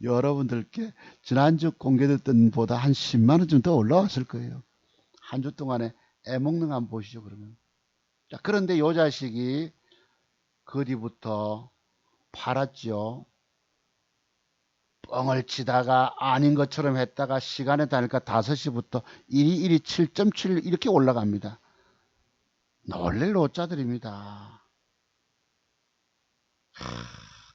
여러분들께 지난주 공개됐던 보다 한 10만 원 좀 더 올라왔을 거예요. 한 주 동안에 애먹는 거 한번 보시죠, 그러면. 자, 그런데 요 자식이 그 뒤부터 팔았죠. 뻥을 치다가 아닌 것처럼 했다가 시간에 다니까 5시부터 1이 7.7 이렇게 올라갑니다. 놀랄 노자들입니다.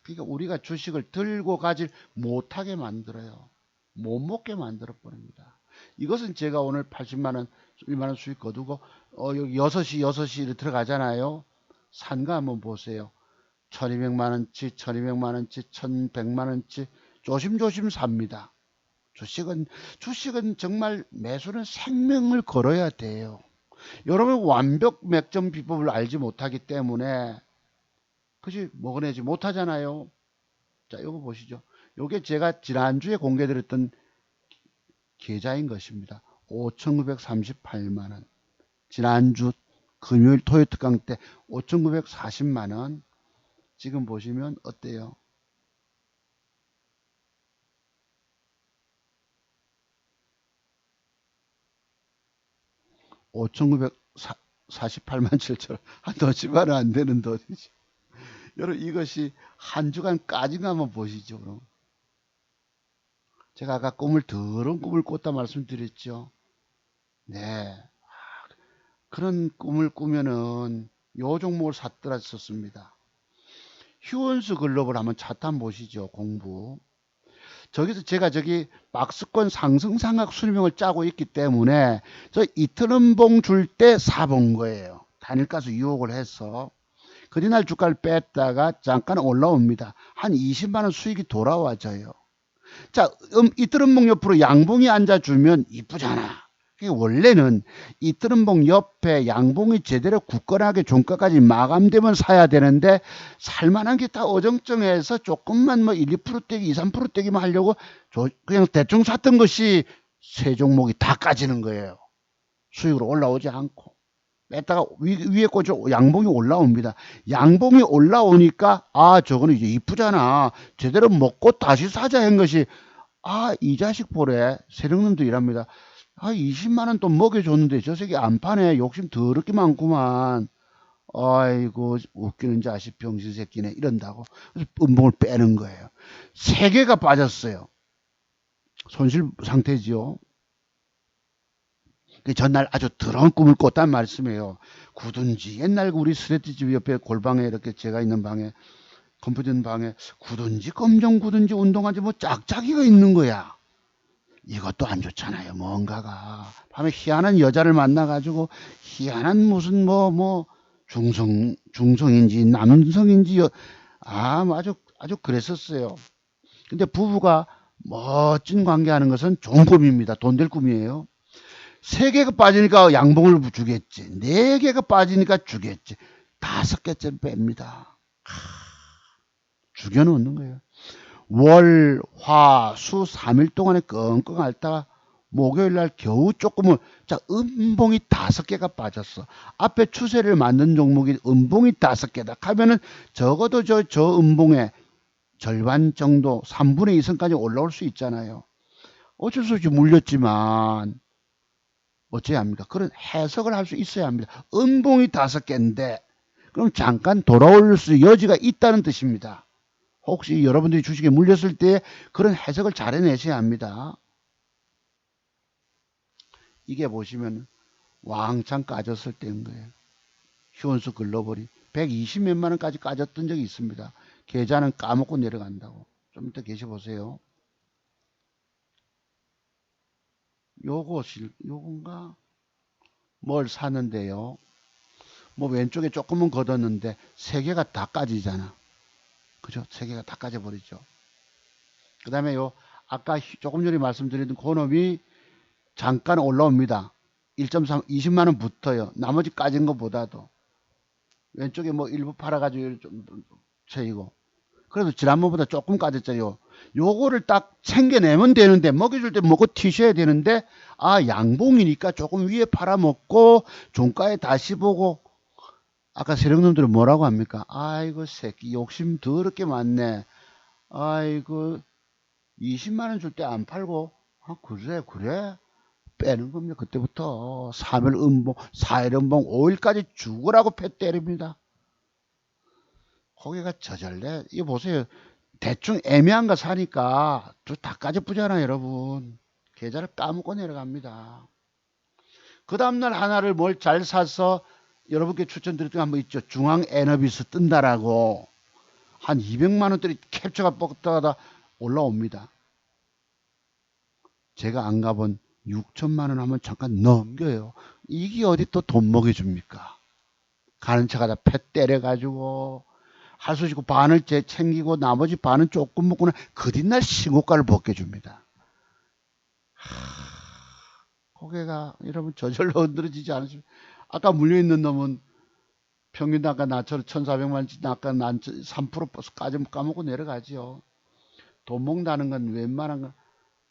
그러니까 우리가 주식을 들고 가질 못하게 만들어요. 못 먹게 만들어 버립니다. 이것은 제가 오늘 80만원, 1만원 수익 거두고 여기 6시 이렇게 들어가잖아요. 산가 한번 보세요. 1200만원치, 1200만원치, 1100만원치 조심조심 삽니다. 주식은 정말 매수는 생명을 걸어야 돼요. 여러분 완벽 맥점 비법을 알지 못하기 때문에 그지 먹어내지 못하잖아요. 자, 이거 보시죠. 요게 제가 지난주에 공개드렸던 계좌인 것입니다. 5,938만 원. 지난주 금요일 토요일 특강 때 5,940만 원. 지금 보시면 어때요? (5,948만 7천) 한 넣지만 안 되는 돈이죠. 여러분 이것이 한 주간까지는 한번 보시죠. 그럼 제가 아까 더러운 꿈을 꿨다 말씀드렸죠. 네, 그런 꿈을 꾸면은 요 종목을 샀더라 썼습니다. 휴원수 글로벌 한번 차트 한번 보시죠. 공부. 저기서 제가 저기 박스권 상승상각 수명을 짜고 있기 때문에 저 이틀음봉 줄 때 사본 거예요. 단일가수 유혹을 해서. 그날 주가를 뺐다가 잠깐 올라옵니다. 한 20만 원 수익이 돌아와져요. 자, 이틀음봉 옆으로 양봉이 앉아주면 이쁘잖아. 원래는 이틀음봉 옆에 양봉이 제대로 굳건하게 종가까지 마감되면 사야 되는데 살만한 게 다 어정쩡해서 조금만 뭐 1, 2% 떼기, 2, 3% 떼기만 하려고 그냥 대충 샀던 것이 세 종목이 다 까지는 거예요. 수익으로 올라오지 않고. 뺐다가 위에 꽂혀 양봉이 올라옵니다. 양봉이 올라오니까 저거는 이제 이쁘잖아. 제대로 먹고 다시 사자 한 것이 이 자식 보래. 세력놈도 이랍니다. 20만 원 또 먹여줬는데 저 새끼 안 파네. 욕심 더럽게 많구만. 아이고 웃기는 자식 병신 새끼네 이런다고. 그래서 음봉을 빼는 거예요. 3개가 빠졌어요. 손실 상태지요. 전날 아주 더러운 꿈을 꿨단 말씀이에요. 굳은지 옛날 우리 스레트집 옆에 골방에 이렇게 제가 있는 방에 컴퓨터 방에 굳은지 검정 굳은지 운동화지 뭐 짝짝이가 있는 거야. 이것도 안 좋잖아요. 뭔가가 밤에 희한한 여자를 만나가지고 희한한 무슨 중성인지 남성인지 아주 그랬었어요. 근데 부부가 멋진 관계하는 것은 좋은 꿈입니다. 돈 될 꿈이에요. 세 개가 빠지니까 양봉을 주겠지. 네 개가 빠지니까 주겠지. 다섯 개째 뺍니다. 죽여놓는 거예요. 월, 화, 수 3일 동안에 끙끙 앓다가 목요일 날 겨우 조금은 자 음봉이 다섯 개가 빠졌어. 앞에 추세를 만든 종목이 음봉이 다섯 개다 하면은 적어도 저 음봉의 절반 정도 3분의 2선까지 올라올 수 있잖아요. 어쩔 수 없이 물렸지만 어째야 합니까? 그런 해석을 할 수 있어야 합니다. 음봉이 다섯 개인데 그럼 잠깐 돌아올 수 여지가 있다는 뜻입니다. 혹시 여러분들이 주식에 물렸을 때 그런 해석을 잘 해내셔야 합니다. 이게 보시면 왕창 까졌을 때인 거예요. 휴원수 글로벌이 120몇만 원까지 까졌던 적이 있습니다. 계좌는 까먹고 내려간다고. 좀 이따 계셔보세요. 요건가? 뭘 사는데요. 뭐 왼쪽에 조금은 걷었는데 세 개가 다 까지잖아. 그죠? 세 개가 다 까져버리죠. 그 다음에 아까 조금 전에 말씀드린 그 놈이 잠깐 올라옵니다. 1.3, 20만원 붙어요. 나머지 까진 것보다도. 왼쪽에 뭐 일부 팔아가지고 좀 채이고. 그래도 지난번보다 조금 까졌죠. 요거를 딱 챙겨내면 되는데, 먹여줄 때 먹고 튀셔야 되는데, 양봉이니까 조금 위에 팔아먹고, 종가에 다시 보고, 아까 세력놈들은 뭐라고 합니까? 아이고, 새끼, 욕심 더럽게 많네. 아이고, 20만원 줄 때 안 팔고, 그래. 빼는 겁니다. 그때부터 3일 음봉, 4일 음봉, 5일까지 죽으라고 패 때립니다. 고개가 저절래. 이거 보세요. 대충 애매한 거 사니까 다 까져쁘잖아요, 여러분. 계좌를 까먹고 내려갑니다. 그 다음날 하나를 뭘 잘 사서 여러분께 추천드렸던 거 한번 있죠. 중앙에너비스 뜬다라고 한 200만원짜리 캡처가 뻗다가 올라옵니다. 제가 안 가본 6천만원 하면 잠깐 넘겨요. 이게 어디 또 돈 먹여줍니까? 가는 차가다 패 때려가지고 할 수 있고 반을 챙기고 나머지 반은 조금 먹고는 그 뒷날 신고가를 벗겨줍니다. 고개가 여러분 저절로 흔들어지지 않으시면 아까 물려있는 놈은 평균 아까 나처럼 1,400만원치 아까 난 3% 까먹고 내려가지요. 돈 먹는다는 건 웬만한 건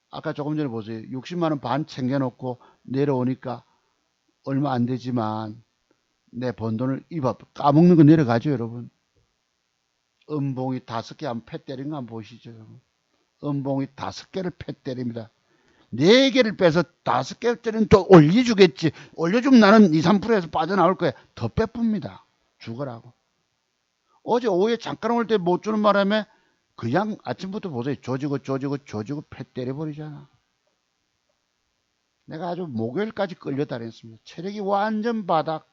아까 조금 전에 보세요. 60만원 반 챙겨놓고 내려오니까 얼마 안 되지만 내 번 돈을 까먹는 거 내려가죠, 여러분. 음봉이 5개 한 패 때린 거 한번 보시죠, 여러분. 음봉이 5개를 패 때립니다. 4개를 빼서 5개짜리는 또 올려주겠지. 올려주면 나는 2, 3%에서 빠져나올 거야. 더 빼쁩니다. 죽으라고. 어제 오후에 잠깐 올 때 못 주는 바람에 그냥 아침부터 보세요. 조지고 패 때려버리잖아. 내가 아주 목요일까지 끌려다녔습니다. 체력이 완전 바닥.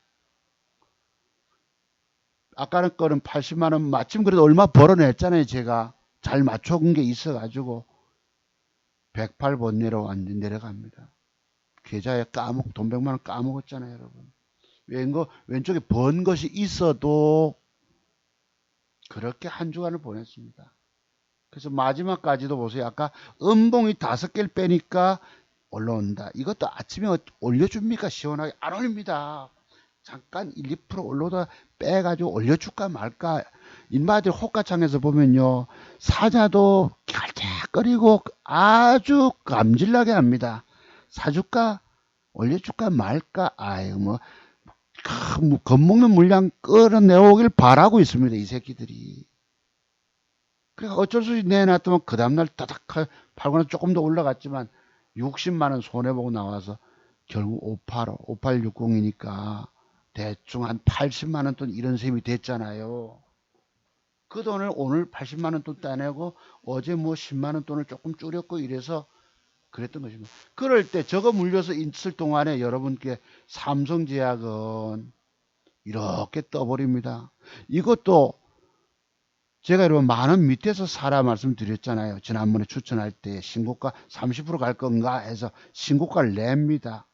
아까는 거는 80만원 마침 그래도 얼마 벌어냈잖아요. 제가 잘 맞춰본 게 있어가지고 108번 내려갑니다. 계좌에 돈 100만원 까먹었잖아요, 여러분. 왼쪽에 번 것이 있어도 그렇게 한 주간을 보냈습니다. 그래서 마지막까지도 보세요. 아까 음봉이 5개를 빼니까 올라온다. 이것도 아침에 올려줍니까? 시원하게 안 올립니다. 잠깐 1, 2% 올라오다 빼가지고 올려줄까 말까. 인바디 호가창에서 보면요. 사자도 깔짝거리고 아주 감질나게 합니다. 사줄까? 올려줄까 말까? 겁먹는 물량 끌어내오길 바라고 있습니다. 이 새끼들이. 그러니까 어쩔 수 없이 내놨더만 그 다음날 따닥 팔고 나서 조금 더 올라갔지만 60만원 손해보고 나와서 결국 5860이니까 대충 한 80만원 돈 이런 셈이 됐잖아요. 그 돈을 오늘 80만원 돈 따내고 어제 뭐 10만원 돈을 조금 줄였고 이래서 그랬던 것입니다. 그럴 때 저거 물려서 있을 동안에 여러분께 삼성제약은 이렇게 떠버립니다. 이것도 제가 여러분 만원 밑에서 사라 말씀드렸잖아요. 지난번에 추천할 때 신고가 30% 갈 건가 해서 신고가를 냅니다.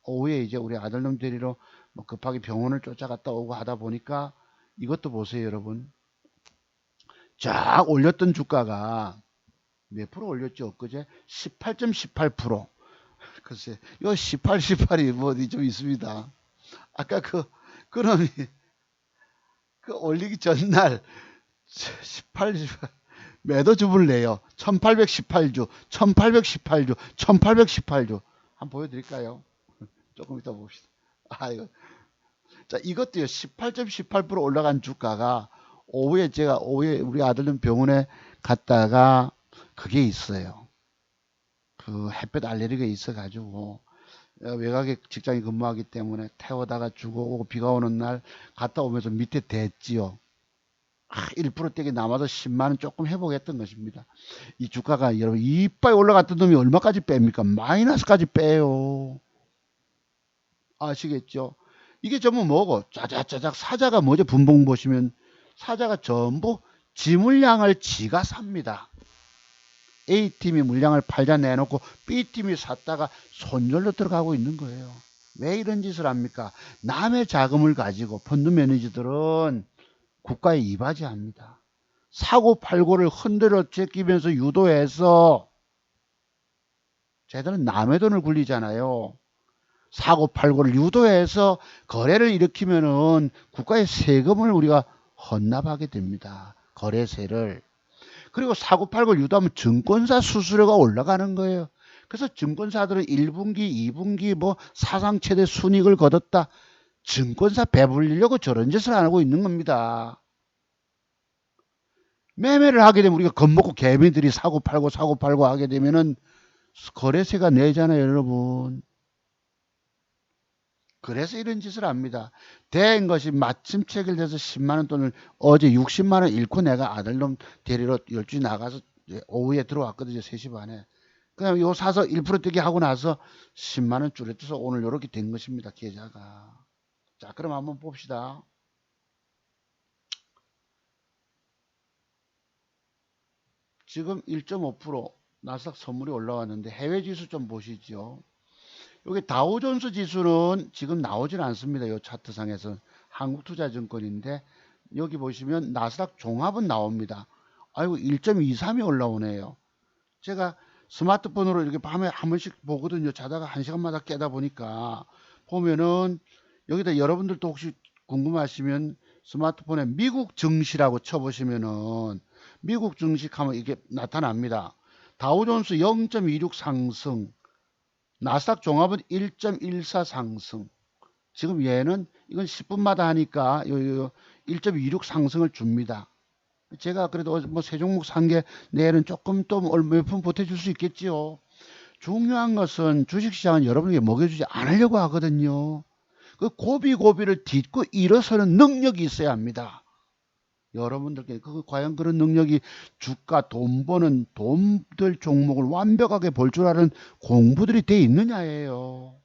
오후에 이제 우리 아들놈 데리러 뭐 급하게 병원을 쫓아갔다 오고 하다 보니까 이것도 보세요, 여러분. 쫙 올렸던 주가가 몇 프로 올렸죠? 엊그제 18.18%. 글쎄, 요 18, 18이 뭐 어디 좀 있습니다. 아까 그놈이 그 올리기 전날 18, 18 매도 주문을 내요. 1818주, 1818주, 1818주. 한번 보여드릴까요? 조금 이따 봅시다. 아, 이거. 자, 이것도요, 18.18% 올라간 주가가 오후에 제가 오후에 우리 아들은 병원에 갔다가 그게 있어요. 그 햇볕 알레르기가 있어가지고 외곽에 직장에 근무하기 때문에 태워다가 주고 오고 비가 오는 날 갔다 오면서 밑에 댔지요. 1%떼기 남아서 10만원 조금 회복했던 것입니다. 이 주가가 여러분 이빨 올라갔던 놈이 얼마까지 뺍니까? 마이너스까지 빼요. 아시겠죠? 이게 전부 뭐고 짜자짜작 사자가 뭐죠? 분봉 보시면 사자가 전부 지 물량을 지가 삽니다. A팀이 물량을 팔자 내놓고 B팀이 샀다가 손절로 들어가고 있는 거예요. 왜 이런 짓을 합니까? 남의 자금을 가지고 펀드 매니저들은 국가에 이바지합니다. 사고팔고를 흔들어 제끼면서 유도해서 쟤들은 남의 돈을 굴리잖아요. 사고팔고를 유도해서 거래를 일으키면은 국가의 세금을 우리가 헌납하게 됩니다. 거래세를. 그리고 사고팔고를 유도하면 증권사 수수료가 올라가는 거예요. 그래서 증권사들은 1분기, 2분기 뭐 사상 최대 순이익을 거뒀다. 증권사 배불리려고 저런 짓을 안 하고 있는 겁니다. 매매를 하게 되면 우리가 겁먹고 개미들이 사고팔고 하게 되면은 거래세가 내잖아요, 여러분. 그래서 이런 짓을 합니다. 된 것이 마침 체결돼서 10만원 돈을 어제 60만원 잃고 내가 아들놈 데리러 12시 나가서 오후에 들어왔거든요. 3시 반에. 그냥 이거 사서 1% 뛰기 하고 나서 10만원 줄여줘서 오늘 이렇게 된 것입니다. 계좌가. 자, 그럼 한번 봅시다. 지금 1.5% 나스닥 선물이 올라왔는데 해외 지수 좀 보시죠. 여기 다우존스 지수는 지금 나오질 않습니다. 이 차트상에서 한국투자증권인데 여기 보시면 나스닥 종합은 나옵니다. 아이고 1.23이 올라오네요. 제가 스마트폰으로 이렇게 밤에 한 번씩 보거든요. 자다가 1시간마다 깨다 보니까 보면은 여기다 여러분들도 혹시 궁금하시면 스마트폰에 미국 증시라고 쳐보시면은 미국 증시 하면 이게 나타납니다. 다우존스 0.26 상승, 나스닥 종합은 1.14 상승. 지금 얘는 이건 10분마다 하니까 1.26 상승을 줍니다. 제가 그래도 뭐 세 종목 산 게 내일은 조금 또 몇 푼 보태줄 수 있겠지요. 중요한 것은 주식시장은 여러분에게 먹여주지 않으려고 하거든요. 그 고비고비를 딛고 일어서는 능력이 있어야 합니다. 여러분들께 과연 그런 능력이 주가 돈 버는 돈들 종목을 완벽하게 볼 줄 아는 공부들이 돼 있느냐예요.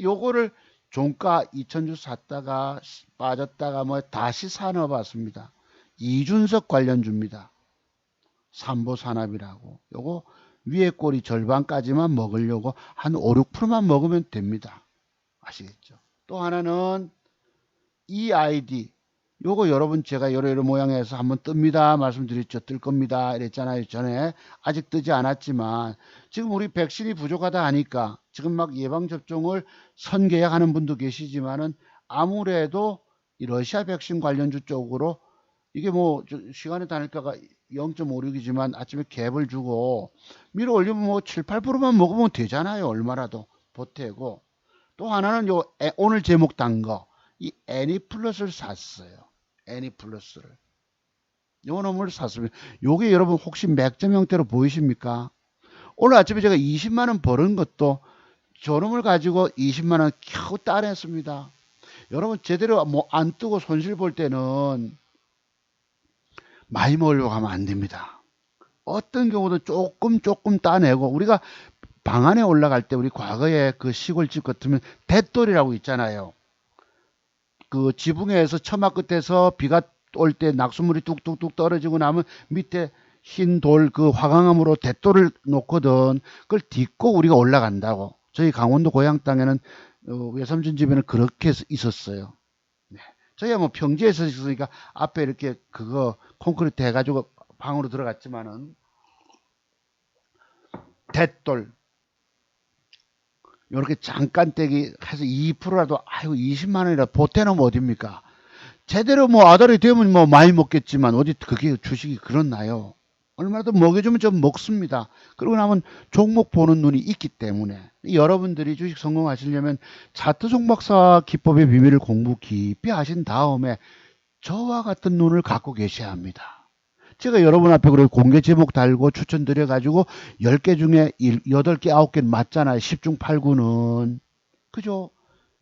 요거를 종가 2000주 샀다가 빠졌다가 뭐 다시 사놔 봤습니다. 이준석 관련주입니다. 삼보산업이라고. 요거 위에 꼬리 절반까지만 먹으려고 한 5, 6%만 먹으면 됩니다. 아시겠죠? 또 하나는 EID. 요거 여러분 제가 여러 모양에서 한번 뜹니다 말씀드렸죠. 뜰 겁니다 이랬잖아요. 전에 아직 뜨지 않았지만 지금 우리 백신이 부족하다 하니까 지금 막 예방접종을 선계약하는 분도 계시지만은 아무래도 이 러시아 백신 관련주 쪽으로 이게 뭐 시간에 다닐까가 0.56이지만 아침에 갭을 주고 밀어 올리면 뭐 7, 8%만 먹으면 되잖아요. 얼마라도 보태고. 또 하나는 요 오늘 제목 단 거. 이 애니플러스를 샀어요. 애니플러스를. 요 놈을 샀으면 요게 여러분 혹시 맥점 형태로 보이십니까? 오늘 아침에 제가 20만원 버는 것도 저놈을 가지고 20만원 겨우 따냈습니다. 여러분 제대로 뭐 안 뜨고 손실 볼 때는 많이 먹으려고 하면 안 됩니다. 어떤 경우도 조금 따내고 우리가 방 안에 올라갈 때 우리 과거에 그 시골집 같으면 뱃돌이라고 있잖아요. 그 지붕에서 처마 끝에서 비가 올 때 낙수물이 뚝뚝뚝 떨어지고 나면 밑에 흰 돌 그 화강암으로 대돌을 놓거든. 그걸 딛고 우리가 올라간다고. 저희 강원도 고향 땅에는 외삼촌 집에는 그렇게 있었어요. 네. 저희가 뭐 평지에서 있으니까 앞에 이렇게 그거 콘크리트 해가지고 방으로 들어갔지만은 대돌 요렇게 잠깐 떼기 해서 2%라도 아이고 20만 원이라 보태놓으면 어딥니까? 제대로 뭐 아다리 되면 뭐 많이 먹겠지만 어디 그게 주식이 그렇나요? 얼마라도 먹여주면 좀 먹습니다. 그러고 나면 종목 보는 눈이 있기 때문에 여러분들이 주식 성공하시려면 차트 종박사 기법의 비밀을 공부 깊이 하신 다음에 저와 같은 눈을 갖고 계셔야 합니다. 제가 여러분 앞에 그렇게 공개 제목 달고 추천드려 가지고 10개 중에 8개 9개 맞잖아요. 10중 8구는 그죠?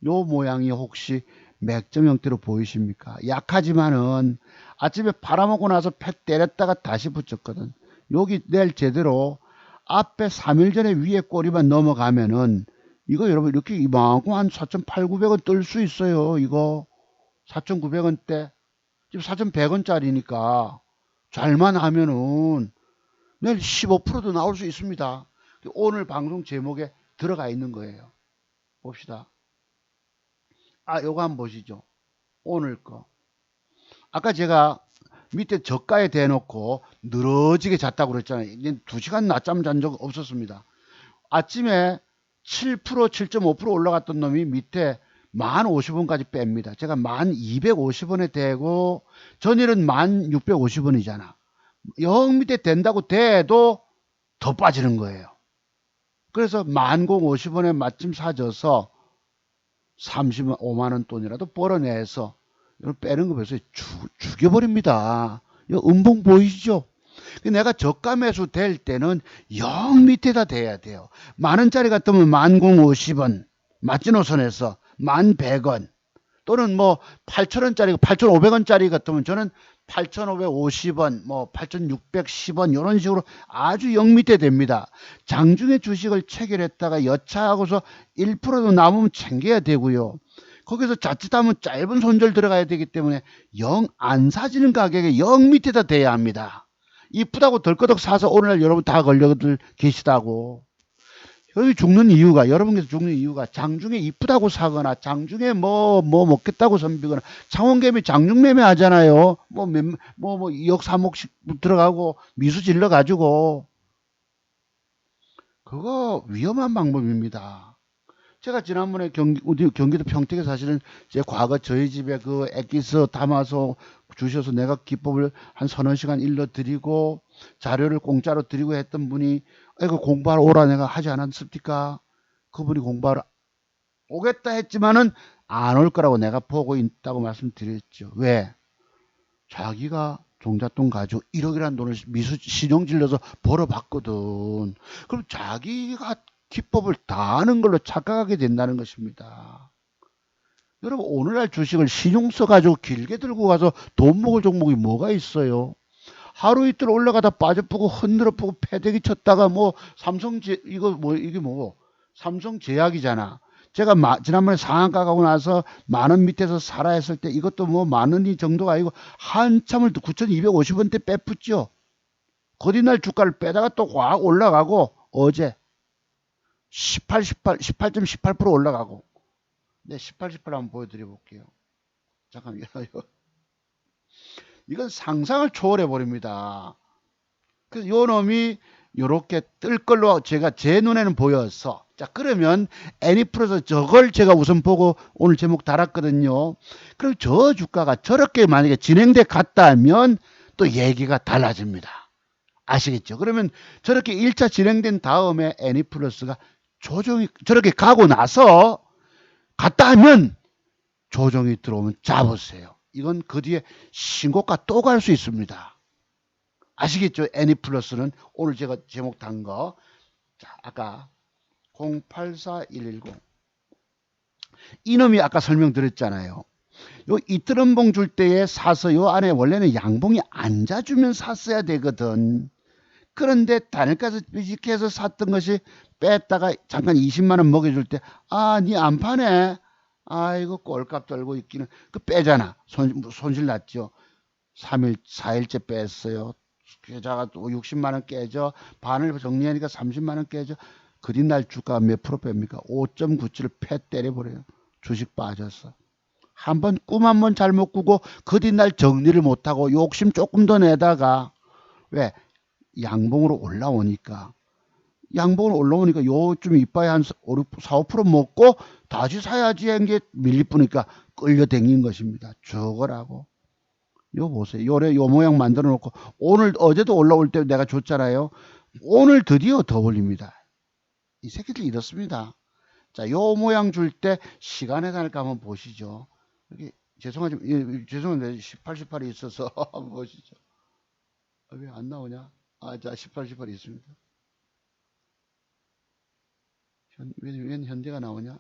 요 모양이 혹시 맥점 형태로 보이십니까? 약하지만은 아침에 팔아먹고 나서 패 때렸다가 다시 붙였거든. 여기 내일 제대로 앞에 3일 전에 위에 꼬리만 넘어가면은 이거 여러분 이렇게 이만큼 한 4,800원 뜰 수 있어요. 이거 4,900원대 지금 4,100원짜리니까 잘만 하면은 내일 15%도 나올 수 있습니다. 오늘 방송 제목에 들어가 있는 거예요. 봅시다. 요거 한번 보시죠. 오늘 거. 아까 제가 밑에 저가에 대놓고 늘어지게 잤다고 그랬잖아요. 이제 2시간 낮잠 잔 적 없었습니다. 아침에 7%, 7.5% 올라갔던 놈이 밑에 1050원까지 뺍니다. 제가 1250원에 대고 전일은 1650원이잖아. 영 밑에 된다고 돼도 더 빠지는 거예요. 그래서 1050원에 마침 사줘서 35만원 돈이라도 벌어내서 빼는 거 벌써 죽여버립니다. 이거 음봉 보이시죠? 내가 저가 매수 될 때는 영 밑에다 대야 돼요. 만원짜리 같으면 1050원 마지노선에서 1100원 또는 뭐 8,000원짜리 8,500원짜리 같으면 저는 8,550원 뭐 8,610원 이런 식으로 아주 영 밑에 됩니다. 장중에 주식을 체결했다가 여차하고서 1%도 남으면 챙겨야 되고요. 거기서 자칫하면 짧은 손절 들어가야 되기 때문에 영 안 사지는 가격에 영 밑에다 대야 합니다. 이쁘다고 덜커덕 사서 오늘날 여러분 다 걸려들 계시다고. 여기 죽는 이유가 여러분께서 죽는 이유가 장중에 이쁘다고 사거나 장중에 뭐 먹겠다고 선비거나 창원개미 장중 매매 하잖아요. 뭐 2억 3억씩 들어가고 미수 질러 가지고 그거 위험한 방법입니다. 제가 지난번에 경기도 평택에 사실은 제 과거 저희 집에 그 엑기스 담아서 주셔서 내가 기법을 한 서너 시간 일러드리고 자료를 공짜로 드리고 했던 분이 그 공부하러 오라 내가 하지 않았습니까? 그분이 공부하러 오겠다 했지만은 안 올 거라고 내가 보고 있다고 말씀드렸죠. 왜? 자기가 종잣돈 가지고 1억이라는 돈을 미수 신용 질러서 벌어봤거든. 그럼 자기가 기법을 다 아는 걸로 착각하게 된다는 것입니다. 여러분 오늘날 주식을 신용 써가지고 길게 들고 가서 돈 먹을 종목이 뭐가 있어요? 하루 이틀 올라가다 빠져보고 흔들어보고 패대기 쳤다가 뭐 이게 뭐 삼성제약이잖아. 제가 지난번에 상한가 가고 나서 만원 밑에서 사라 했을 때 이것도 뭐 만원이 정도가 아니고 한참을 9,250원대 빼붙죠. 거짓날 주가를 빼다가 또 확 올라가고 어제 18.18% 올라가고. 네, 18 한번 보여드려 볼게요. 잠깐만요. 이건 상상을 초월해 버립니다. 그래서 요 놈이 요렇게 뜰 걸로 제가 제 눈에는 보여서 자 그러면 애니플러스 저걸 제가 우선 보고 오늘 제목 달았거든요. 그럼 저 주가가 저렇게 만약에 진행돼 갔다면 또 얘기가 달라집니다. 아시겠죠? 그러면 저렇게 1차 진행된 다음에 애니플러스가 조정이 저렇게 가고 나서 갔다 하면 조정이 들어오면 잡으세요. 이건 그 뒤에 신고가 또 갈 수 있습니다. 아시겠죠? 애니플러스는 오늘 제가 제목 단 거. 자, 아까 084110 이놈이 아까 설명드렸잖아요. 요 이틀음봉 줄 때에 사서 요 안에 원래는 양봉이 앉아주면 샀어야 되거든. 그런데 단일가에서 삐직해서 샀던 것이 뺐다가 잠깐 20만 원 먹여줄 때 니 안 파네. 아이고 꼴값 떨고 있기는. 그 빼잖아. 손실 났죠. 3일 4일째 뺐어요. 계좌가 또 60만 원 깨져. 반을 정리하니까 30만 원 깨져. 그린날 주가 몇 프로 뺍니까? 5.97을 패 때려버려요. 주식 빠졌어. 한번 꿈 한 번 잘못 꾸고 그 뒷날 정리를 못하고 욕심 조금 더 내다가 왜 양봉으로 올라오니까 양봉으로 올라오니까 요쯤 이빠이 한 5, 4, 5% 먹고 다시 사야지 한 게 밀릴 뿐이니까 끌려댕긴 것입니다. 저거라고. 요 보세요. 요 모양 만들어 놓고 오늘 어제도 올라올 때 내가 줬잖아요. 오늘 드디어 더 올립니다. 이 새끼들 이렇습니다. 자, 요 모양 줄 때 시간의 단일가 한번 보시죠. 여기 죄송한데 18, 18이 있어서 한번 보시죠. 왜 안 나오냐? 아, 자, 18, 18이 있습니다. 왜 현대가 나오냐?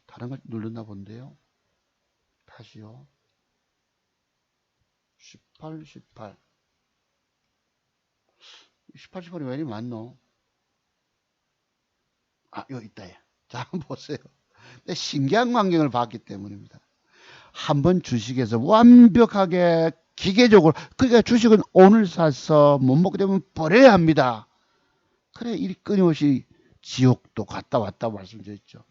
다른 걸 눌렀나 본데요. 다시요. 18, 18. 18, 18이 왜 이리 많노? 아, 여기 있다. 야. 자, 한번 보세요. 신기한 광경을 봤기 때문입니다. 한번 주식에서 완벽하게 기계적으로, 그러니까 주식은 오늘 사서 못 먹게 되면 버려야 합니다. 그래, 이 끊임없이 지옥도 갔다 왔다 말씀드렸죠.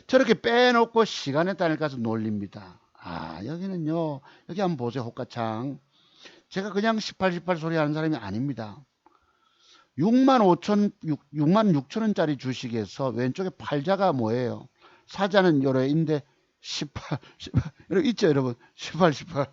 저렇게 빼놓고 시간에 따라 가서 놀립니다. 아, 여기는요, 여기 한번 보세요, 호가창. 제가 그냥 18, 18 소리 하는 사람이 아닙니다. 6만 5천, 6만 6천 원짜리 주식에서 왼쪽에 팔자가 뭐예요? 사자는 요래인데 18, 18, 여러분 있죠, 여러분? 18, 18.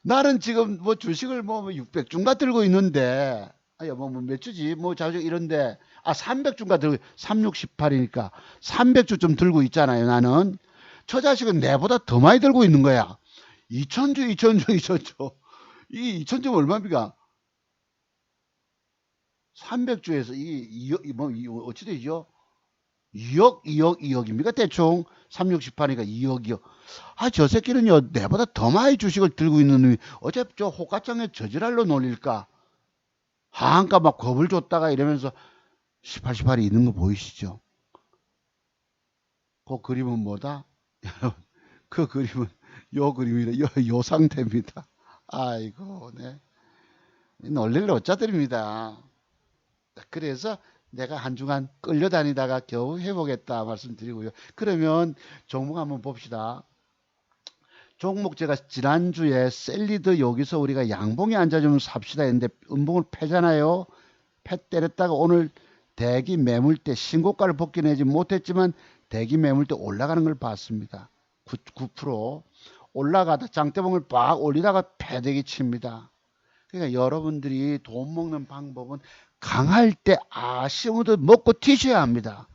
나는 지금 뭐 주식을 뭐 600주인가 들고 있는데, 아야, 몇 주지? 뭐 자주 이런데, 아, 300주인가 들고, 3618이니까 300주 좀 들고 있잖아요, 나는. 저 자식은 내보다 더 많이 들고 있는 거야. 2000주, 2000주, 2000주. 이 2000주 얼마입니까? 300주에서 어찌 되죠? 2억, 2억, 2억입니까? 대충 3618이니까 2억, 2억. 아, 저 새끼는요, 내보다 더 많이 주식을 들고 있는 놈이 어째 저 호가창에 저지랄로 놀릴까? 한가 막 겁을 줬다가 이러면서 18, 18이 있는 거 보이시죠? 그 그림은 뭐다? 그 그림은 요 그림이다. 요 상태입니다. 아이고, 네. 놀릴 어짜드립니다. 그래서 내가 한 주간 끌려다니다가 겨우 해보겠다 말씀드리고요. 그러면 종목 한번 봅시다. 종목 제가 지난주에 셀리드 여기서 우리가 양봉에 앉아주면 삽시다 했는데 음봉을 패잖아요. 패 때렸다가 오늘 대기 매물대 신고가를 벗겨내지 못했지만 대기 매물대 올라가는 걸 봤습니다. 9% 올라가다 장대봉을 빡 올리다가 패대기 칩니다. 그러니까 여러분들이 돈 먹는 방법은 강할 때 아쉬워도 먹고 튀셔야 합니다.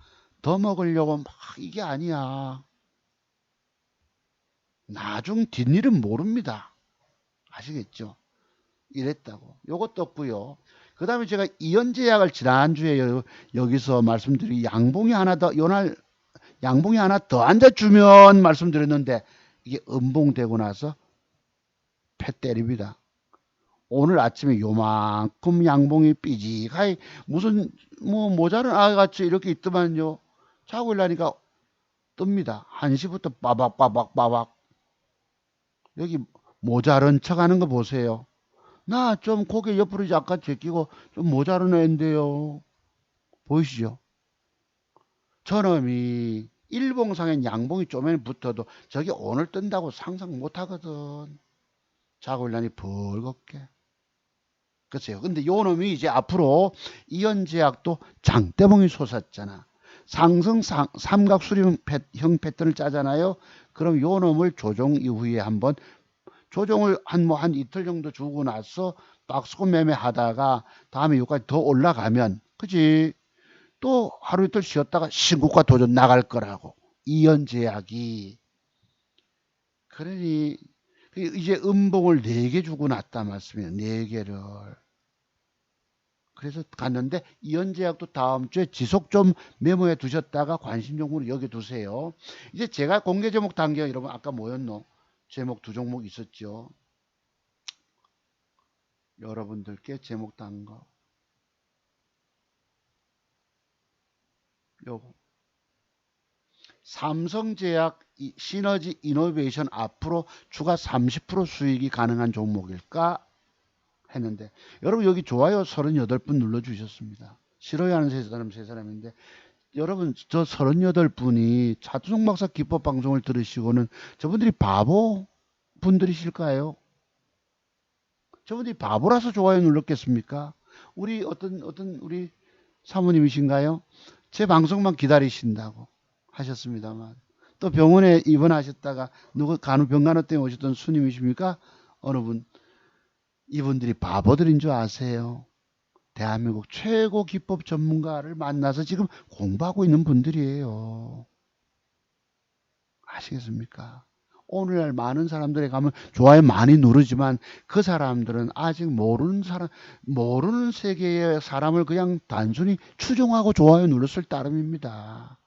더 먹으려고 막 이게 아니야. 나중 뒷일은 모릅니다. 아시겠죠? 이랬다고. 요것도 없고요. 그 다음에 제가 이연제약을 지난주에 여기서 말씀드린 양봉이 하나 더, 요날 양봉이 하나 더 앉아주면 말씀드렸는데 이게 음봉되고 나서 패 때립니다. 오늘 아침에 요만큼 양봉이 삐직하게 무슨 뭐 모자른 아같이 이렇게 있더만요. 자고 일하니까 뜹니다. 1시부터 빠박빠박빠박. 여기 모자른 척 하는 거 보세요. 나 좀 고개 옆으로 약간 제끼고 좀 모자른 애인데요. 보이시죠? 저놈이 일봉상엔 양봉이 쪼매는 붙어도 저게 오늘 뜬다고 상상 못 하거든. 자고 일하니 벌겋게. 그렇죠. 근데 요 놈이 이제 앞으로 이연제약도 장대봉이 솟았잖아. 상승 삼각 수렴형 패턴을 짜잖아요. 그럼 요 놈을 조정 이후에 한번 조정을 한 이틀 정도 주고 나서 박스권 매매하다가 다음에 여기까지 더 올라가면 그지 또 하루 이틀 쉬었다가 신고가 도전 나갈 거라고 이연제약이 그러니 이제 음봉을 4개 주고 났다 말씀이에요. 4개를 그래서 갔는데 이연제약도 다음 주에 지속 좀 메모해 두셨다가 관심 종목으로 여기 두세요. 이제 제가 공개 제목 단계 여러분 아까 뭐였노? 제목 두 종목 있었죠. 여러분들께 제목 단 거. 요거. 삼성제약 시너지 이노베이션 앞으로 주가 30% 수익이 가능한 종목일까 했는데, 여러분 여기 좋아요 38분 눌러주셨습니다. 싫어요 하는 사람 3사람인데, 여러분 저 38분이 차두종 박사 기법 방송을 들으시고는 저분들이 바보 분들이실까요? 저분들이 바보라서 좋아요 눌렀겠습니까? 우리 어떤 우리 사모님이신가요? 제 방송만 기다리신다고 하셨습니다만, 또 병원에 입원하셨다가 누구 병간호 때문에 오셨던 수님이십니까? 어느 분, 이분들이 바보들인 줄 아세요? 대한민국 최고 기법 전문가를 만나서 지금 공부하고 있는 분들이에요. 아시겠습니까? 오늘날 많은 사람들에 가면 좋아요 많이 누르지만 그 사람들은 아직 모르는 세계의 사람을 그냥 단순히 추종하고 좋아요 눌렀을 따름입니다.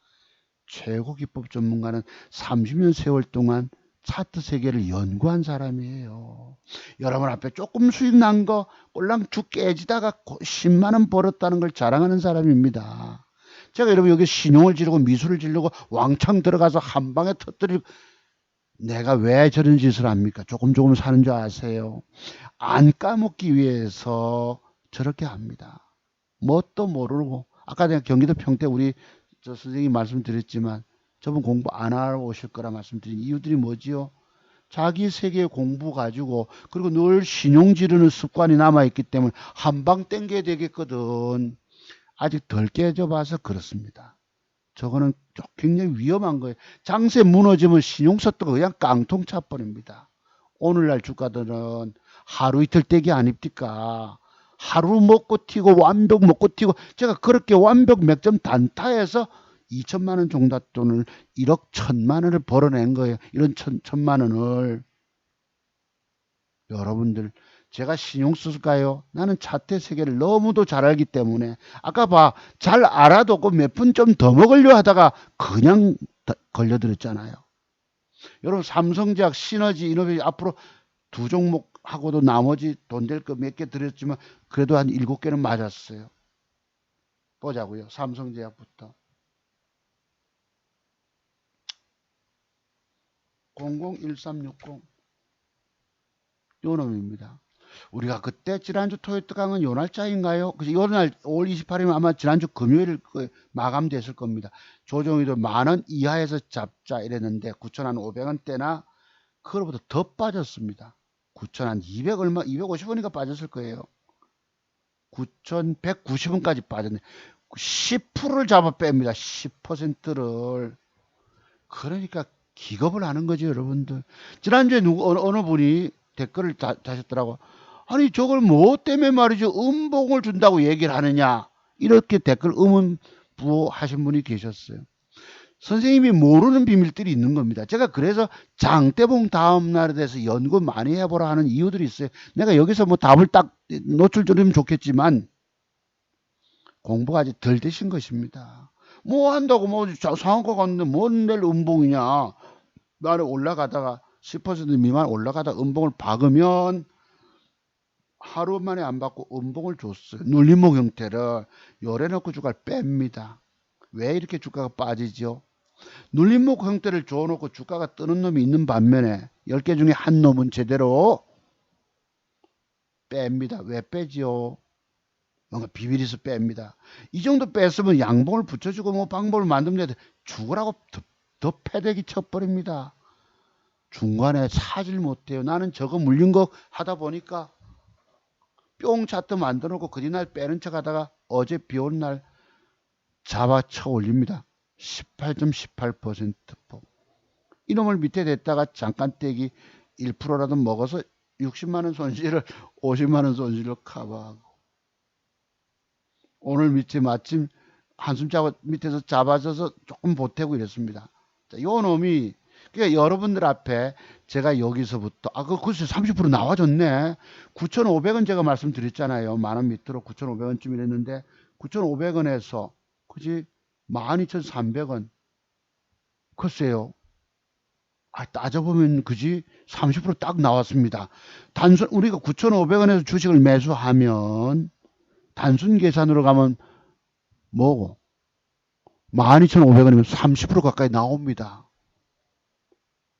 최고 기법 전문가는 30년 세월 동안 차트 세계를 연구한 사람이에요. 여러분 앞에 조금 수익 난 거 꼴랑 죽 깨지다가 10만 원 벌었다는 걸 자랑하는 사람입니다. 제가 여러분 여기 신용을 지르고 미술을 지르고 왕창 들어가서 한 방에 터뜨리고, 내가 왜 저런 짓을 합니까? 조금 사는 줄 아세요? 안 까먹기 위해서 저렇게 합니다. 뭣도 모르고, 아까 내가 경기도 평택 우리 저 선생님 말씀드렸지만 저분 공부 안 하러 오실 거라 말씀드린 이유들이 뭐지요? 자기 세계 공부 가지고, 그리고 늘 신용 지르는 습관이 남아있기 때문에 한 방 땡겨야 되겠거든. 아직 덜 깨져봐서 그렇습니다. 저거는 굉장히 위험한 거예요. 장세 무너지면 신용서도 그냥 깡통 차버립니다. 오늘날 주가들은 하루 이틀 떼기 아닙니까? 하루 먹고 튀고 완벽 먹고 튀고, 제가 그렇게 완벽 맥점 단타해서 2천만 원 종잣돈을 1억 1천만 원을 벌어낸 거예요. 이런 천만 원을. 여러분들, 제가 신용 쓸까요? 나는 차트 세계를 너무도 잘 알기 때문에, 아까 봐, 잘 알아도 몇 분 좀 더 먹으려 하다가 그냥 걸려들었잖아요. 여러분 삼성제약 시너지 이노베이션 앞으로 두 종목 하고도 나머지 돈 될 거 몇 개 드렸지만 그래도 한 7개는 맞았어요. 보자고요. 삼성제약부터 001360 요 놈입니다. 우리가 그때 지난주 토요일 강은 요 날짜인가요? 그래서 요 날 5월 28일이면 아마 지난주 금요일 마감됐을 겁니다. 조정이도 10,000원 이하에서 잡자 이랬는데 9,500원대나 그거보다 더 빠졌습니다. 9,200 얼마 250원인가 빠졌을 거예요. 9,190원까지 빠졌네. 10%를 잡아 뺍니다. 10%를. 그러니까 기겁을 하는 거죠, 여러분들. 지난주에 어느 분이 댓글을 다셨더라고. 아니 저걸 뭐 때문에 말이죠, 음봉을 준다고 얘기를 하느냐, 이렇게 댓글 의문부호하신 분이 계셨어요. 선생님이 모르는 비밀들이 있는 겁니다. 제가 그래서 장대봉 다음 날에 대해서 연구 많이 해보라 하는 이유들이 있어요. 내가 여기서 뭐 답을 딱 노출 드리면 좋겠지만 공부가 아직 덜 되신 것입니다. 뭐 한다고 뭐 상한가 갔는데 뭔 내일 음봉이냐, 나를 올라가다가 10% 미만 올라가다 음봉을 박으면 하루 만에 안 받고 음봉을 줬어요. 눌림목 형태를 열어놓고 주가를 뺍니다. 왜 이렇게 주가가 빠지죠? 눌림목 형태를 줘놓고 주가가 뜨는 놈이 있는 반면에 10개 중에 한 놈은 제대로 뺍니다. 왜 빼지요? 뭔가 비밀이 있어 뺍니다. 이 정도 뺐으면 양봉을 붙여주고 뭐 방법을 만들면 돼. 죽으라고 더 패대기 쳐버립니다. 중간에 사질 못해요. 나는 저거 물린 거 하다 보니까 뿅 차트 만들어 놓고 그날 빼는 척 하다가 어제 비 온 날 잡아쳐 올립니다. 18.18%폭. 이놈을 밑에 댔다가 잠깐 떼기 1%라도 먹어서 60만원 손실을 50만원 손실을 커버하고, 오늘 밑에 마침 한숨 자고 밑에서 잡아줘서 조금 보태고 이랬습니다. 자, 요 놈이, 그러니까 여러분들 앞에 제가 여기서부터 글쎄 30% 나와줬네. 9,500원 제가 말씀드렸잖아요. 만원 밑으로 9,500원쯤 이랬는데 9,500원에서 그지 12,300원. 글쎄요. 따져보면 그지 30% 딱 나왔습니다. 단순 우리가 9,500원에서 주식을 매수하면 단순 계산으로 가면 뭐고 12,500원이면 30% 가까이 나옵니다.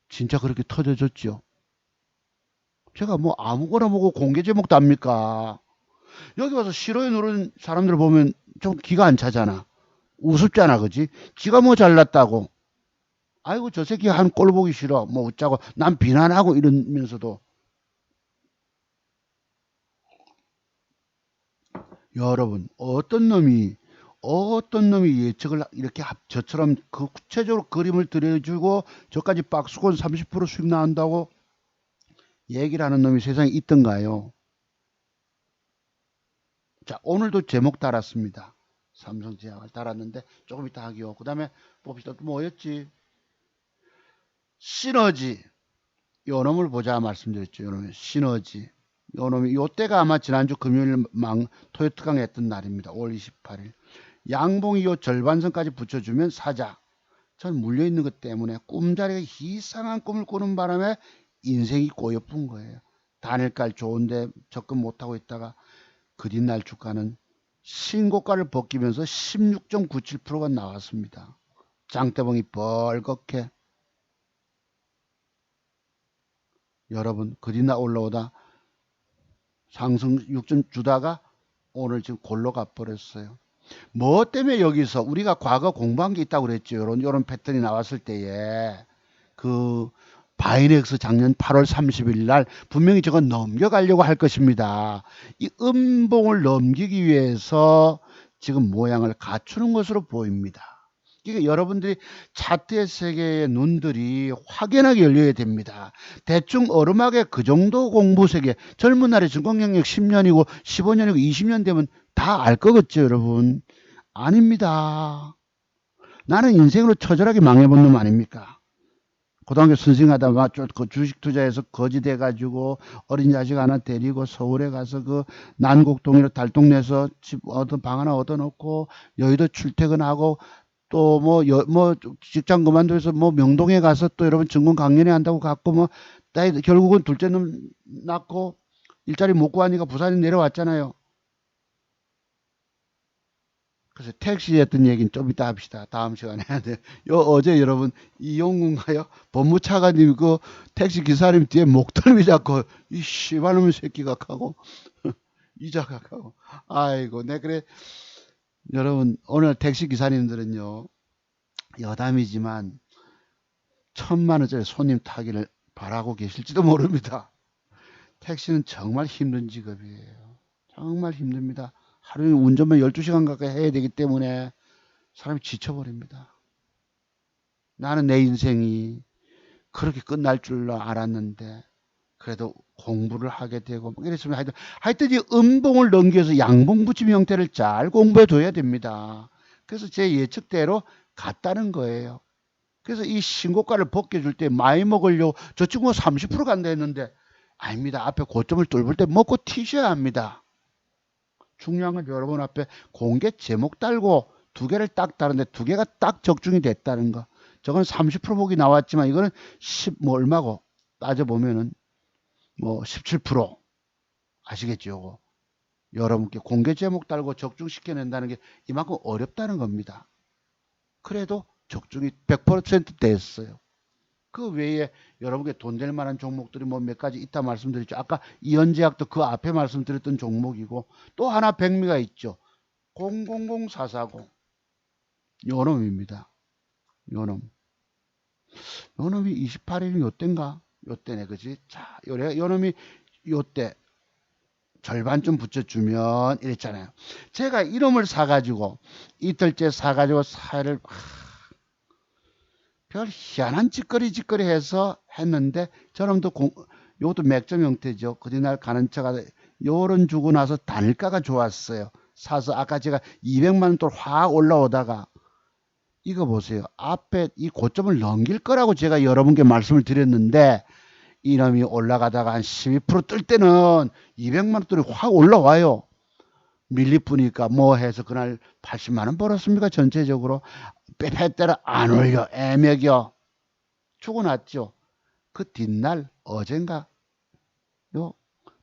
진짜 그렇게 터져졌죠. 제가 뭐 아무거나 보고 공개 제목도 합니까? 여기 와서 싫어요 누른 사람들 보면 좀 기가 안 차잖아. 우습잖아, 그지? 지가 뭐 잘났다고. 아이고, 저 새끼 한 꼴 보기 싫어. 뭐 어쩌고. 난 비난하고 이러면서도. 여러분, 어떤 놈이 예측을 이렇게 저처럼 그 구체적으로 그림을 그려주고 저까지 박스권 30% 수익 나온다고 얘기를 하는 놈이 세상에 있던가요? 자, 오늘도 제목 달았습니다. 삼성제약을 달았는데 조금 이따 하기요. 그 다음에 봅시다. 또 뭐였지? 시너지. 요 놈을 보자 말씀드렸죠. 요 놈이 시너지. 요 놈이 요때가 아마 지난주 금요일 토요특강 했던 날입니다. 5월 28일. 양봉이 요 절반선까지 붙여주면 사자. 전 물려있는 것 때문에 꿈자리가 이상한 꿈을 꾸는 바람에 인생이 꼬여쁜 거예요. 단일갈 좋은데 접근 못하고 있다가 그 뒷날 주가는 신고가를 벗기면서 16.97%가 나왔습니다. 장대봉이 벌겋게. 여러분 그 뒷날 올라오다 상승 6점 주다가 오늘 지금 골로 가버렸어요. 뭐 때문에 여기서 우리가 과거 공부한 게 있다고 그랬죠. 요런 패턴이 나왔을 때에 그 바이넥스 작년 8월 30일 날 분명히 저건 넘겨가려고 할 것입니다. 이 음봉을 넘기기 위해서 지금 모양을 갖추는 것으로 보입니다. 그러니까 여러분들이 차트의 세계의 눈들이 확연하게 열려야 됩니다. 대충 어름하게 그 정도 공부 세계, 젊은 날에 증권 경력 10년이고 15년이고 20년 되면 다 알 거겠죠, 여러분. 아닙니다. 나는 인생으로 처절하게 망해본 놈 아닙니까? 고등학교 선생하다가 그 주식 투자해서 거지 돼가지고 어린 자식 하나 데리고 서울에 가서 그 난곡동으로 달동네에서 집 방 하나 얻어놓고 여의도 출퇴근하고 또 뭐 직장 그만두면서 뭐 명동에 가서 또 여러분 증권 강연회 한다고 갔고 뭐 결국은 둘째 놈 낳고 일자리 못 구하니까 부산에 내려왔잖아요. 그래서 택시 했던 얘기는 좀 이따 합시다. 다음 시간에 해야 돼. 어제 여러분 이용군가요? 법무차관님 그 택시 기사님 뒤에 목덜미 잡고 이 씨발놈의 새끼가 하고 이자가 하고 아이고 내 그래 여러분 오늘 택시 기사님들은요 여담이지만 1,000만 원짜리 손님 타기를 바라고 계실지도 모릅니다. 택시는 정말 힘든 직업이에요. 정말 힘듭니다. 하루에 운전만 12시간 가까이 해야 되기 때문에 사람이 지쳐버립니다. 나는 내 인생이 그렇게 끝날 줄 알았는데 그래도 공부를 하게 되고 이랬으면 하여튼 이 음봉을 넘겨서 양봉 붙임 형태를 잘 공부해 둬야 됩니다. 그래서 제 예측대로 갔다는 거예요. 그래서 이 신고가를 벗겨줄 때 많이 먹으려고 저 친구가 30% 간다 했는데 아닙니다. 앞에 고점을 뚫을 때 먹고 튀셔야 합니다. 중요한 건 여러분 앞에 공개 제목 달고 두 개를 딱 다른데 두 개가 딱 적중이 됐다는 거. 저건 30% 복이 나왔지만 이거는 10뭐 얼마고 따져보면은 뭐 17% 아시겠죠? 요거. 여러분께 공개 제목 달고 적중시켜낸다는 게 이만큼 어렵다는 겁니다. 그래도 적중이 100% 됐어요. 그 외에 여러분께 돈 될 만한 종목들이 뭐 몇 가지 있다 말씀드렸죠. 아까 이현제약도 그 앞에 말씀드렸던 종목이고 또 하나 백미가 있죠. 000440 요놈입니다. 요놈. 요놈이 28일이 요때인가? 요때네 그지? 자, 요놈이 요때 절반좀 붙여주면 이랬잖아요. 제가 이놈을 사가지고 이틀째 사가지고 사회를 별 희한한 짓거리 해서 했는데 저놈도 요것도 맥점 형태죠. 그날 가는 차가 요런 주고 나서 단일가가 좋았어요. 사서 아까 제가 200만 원 또 확 올라오다가 이거 보세요. 앞에 이 고점을 넘길 거라고 제가 여러분께 말씀을 드렸는데 이놈이 올라가다가 한 12%뜰 때는 200만 원 돈이 확 올라와요. 밀리쁘니까 뭐 해서 그날 80만 원 벌었습니까? 전체적으로 빼빼때라 안 올려 애매겨 죽어났죠. 그 뒷날 어젠가 요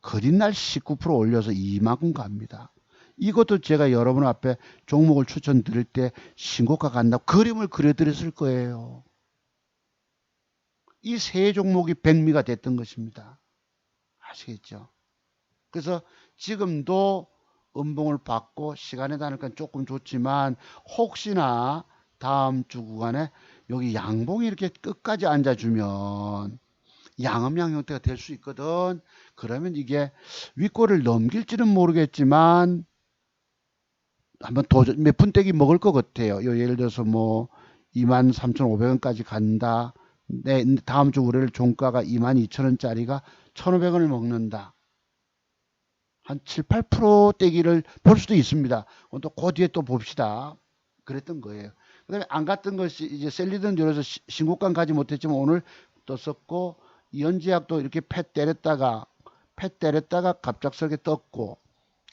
그 뒷날 19% 올려서 이만큼 갑니다. 이것도 제가 여러분 앞에 종목을 추천드릴 때 신고가 간다고 그림을 그려드렸을 거예요. 이 세 종목이 백미가 됐던 것입니다. 아시겠죠? 그래서 지금도 음봉을 받고 시간에 다니까 조금 좋지만 혹시나 다음 주 구간에 여기 양봉이 이렇게 끝까지 앉아주면 양음양 형태가 될 수 있거든. 그러면 이게 윗골을 넘길지는 모르겠지만 한번 도전 몇 푼떼기 먹을 것 같아요. 예를 들어서 뭐 23,500원까지 간다. 다음 주 월요일 종가가 22,000원짜리가 1,500원을 먹는다. 한 7, 8% 떼기를 볼 수도 있습니다. 또 그 뒤에 또 봅시다. 그랬던 거예요. 그 다음에 안 갔던 것이 이제 셀리든 들어서 신고가 가지 못했지만 오늘 떴었고, 이현제약도 이렇게 팻 때렸다가 갑작스럽게 떴고,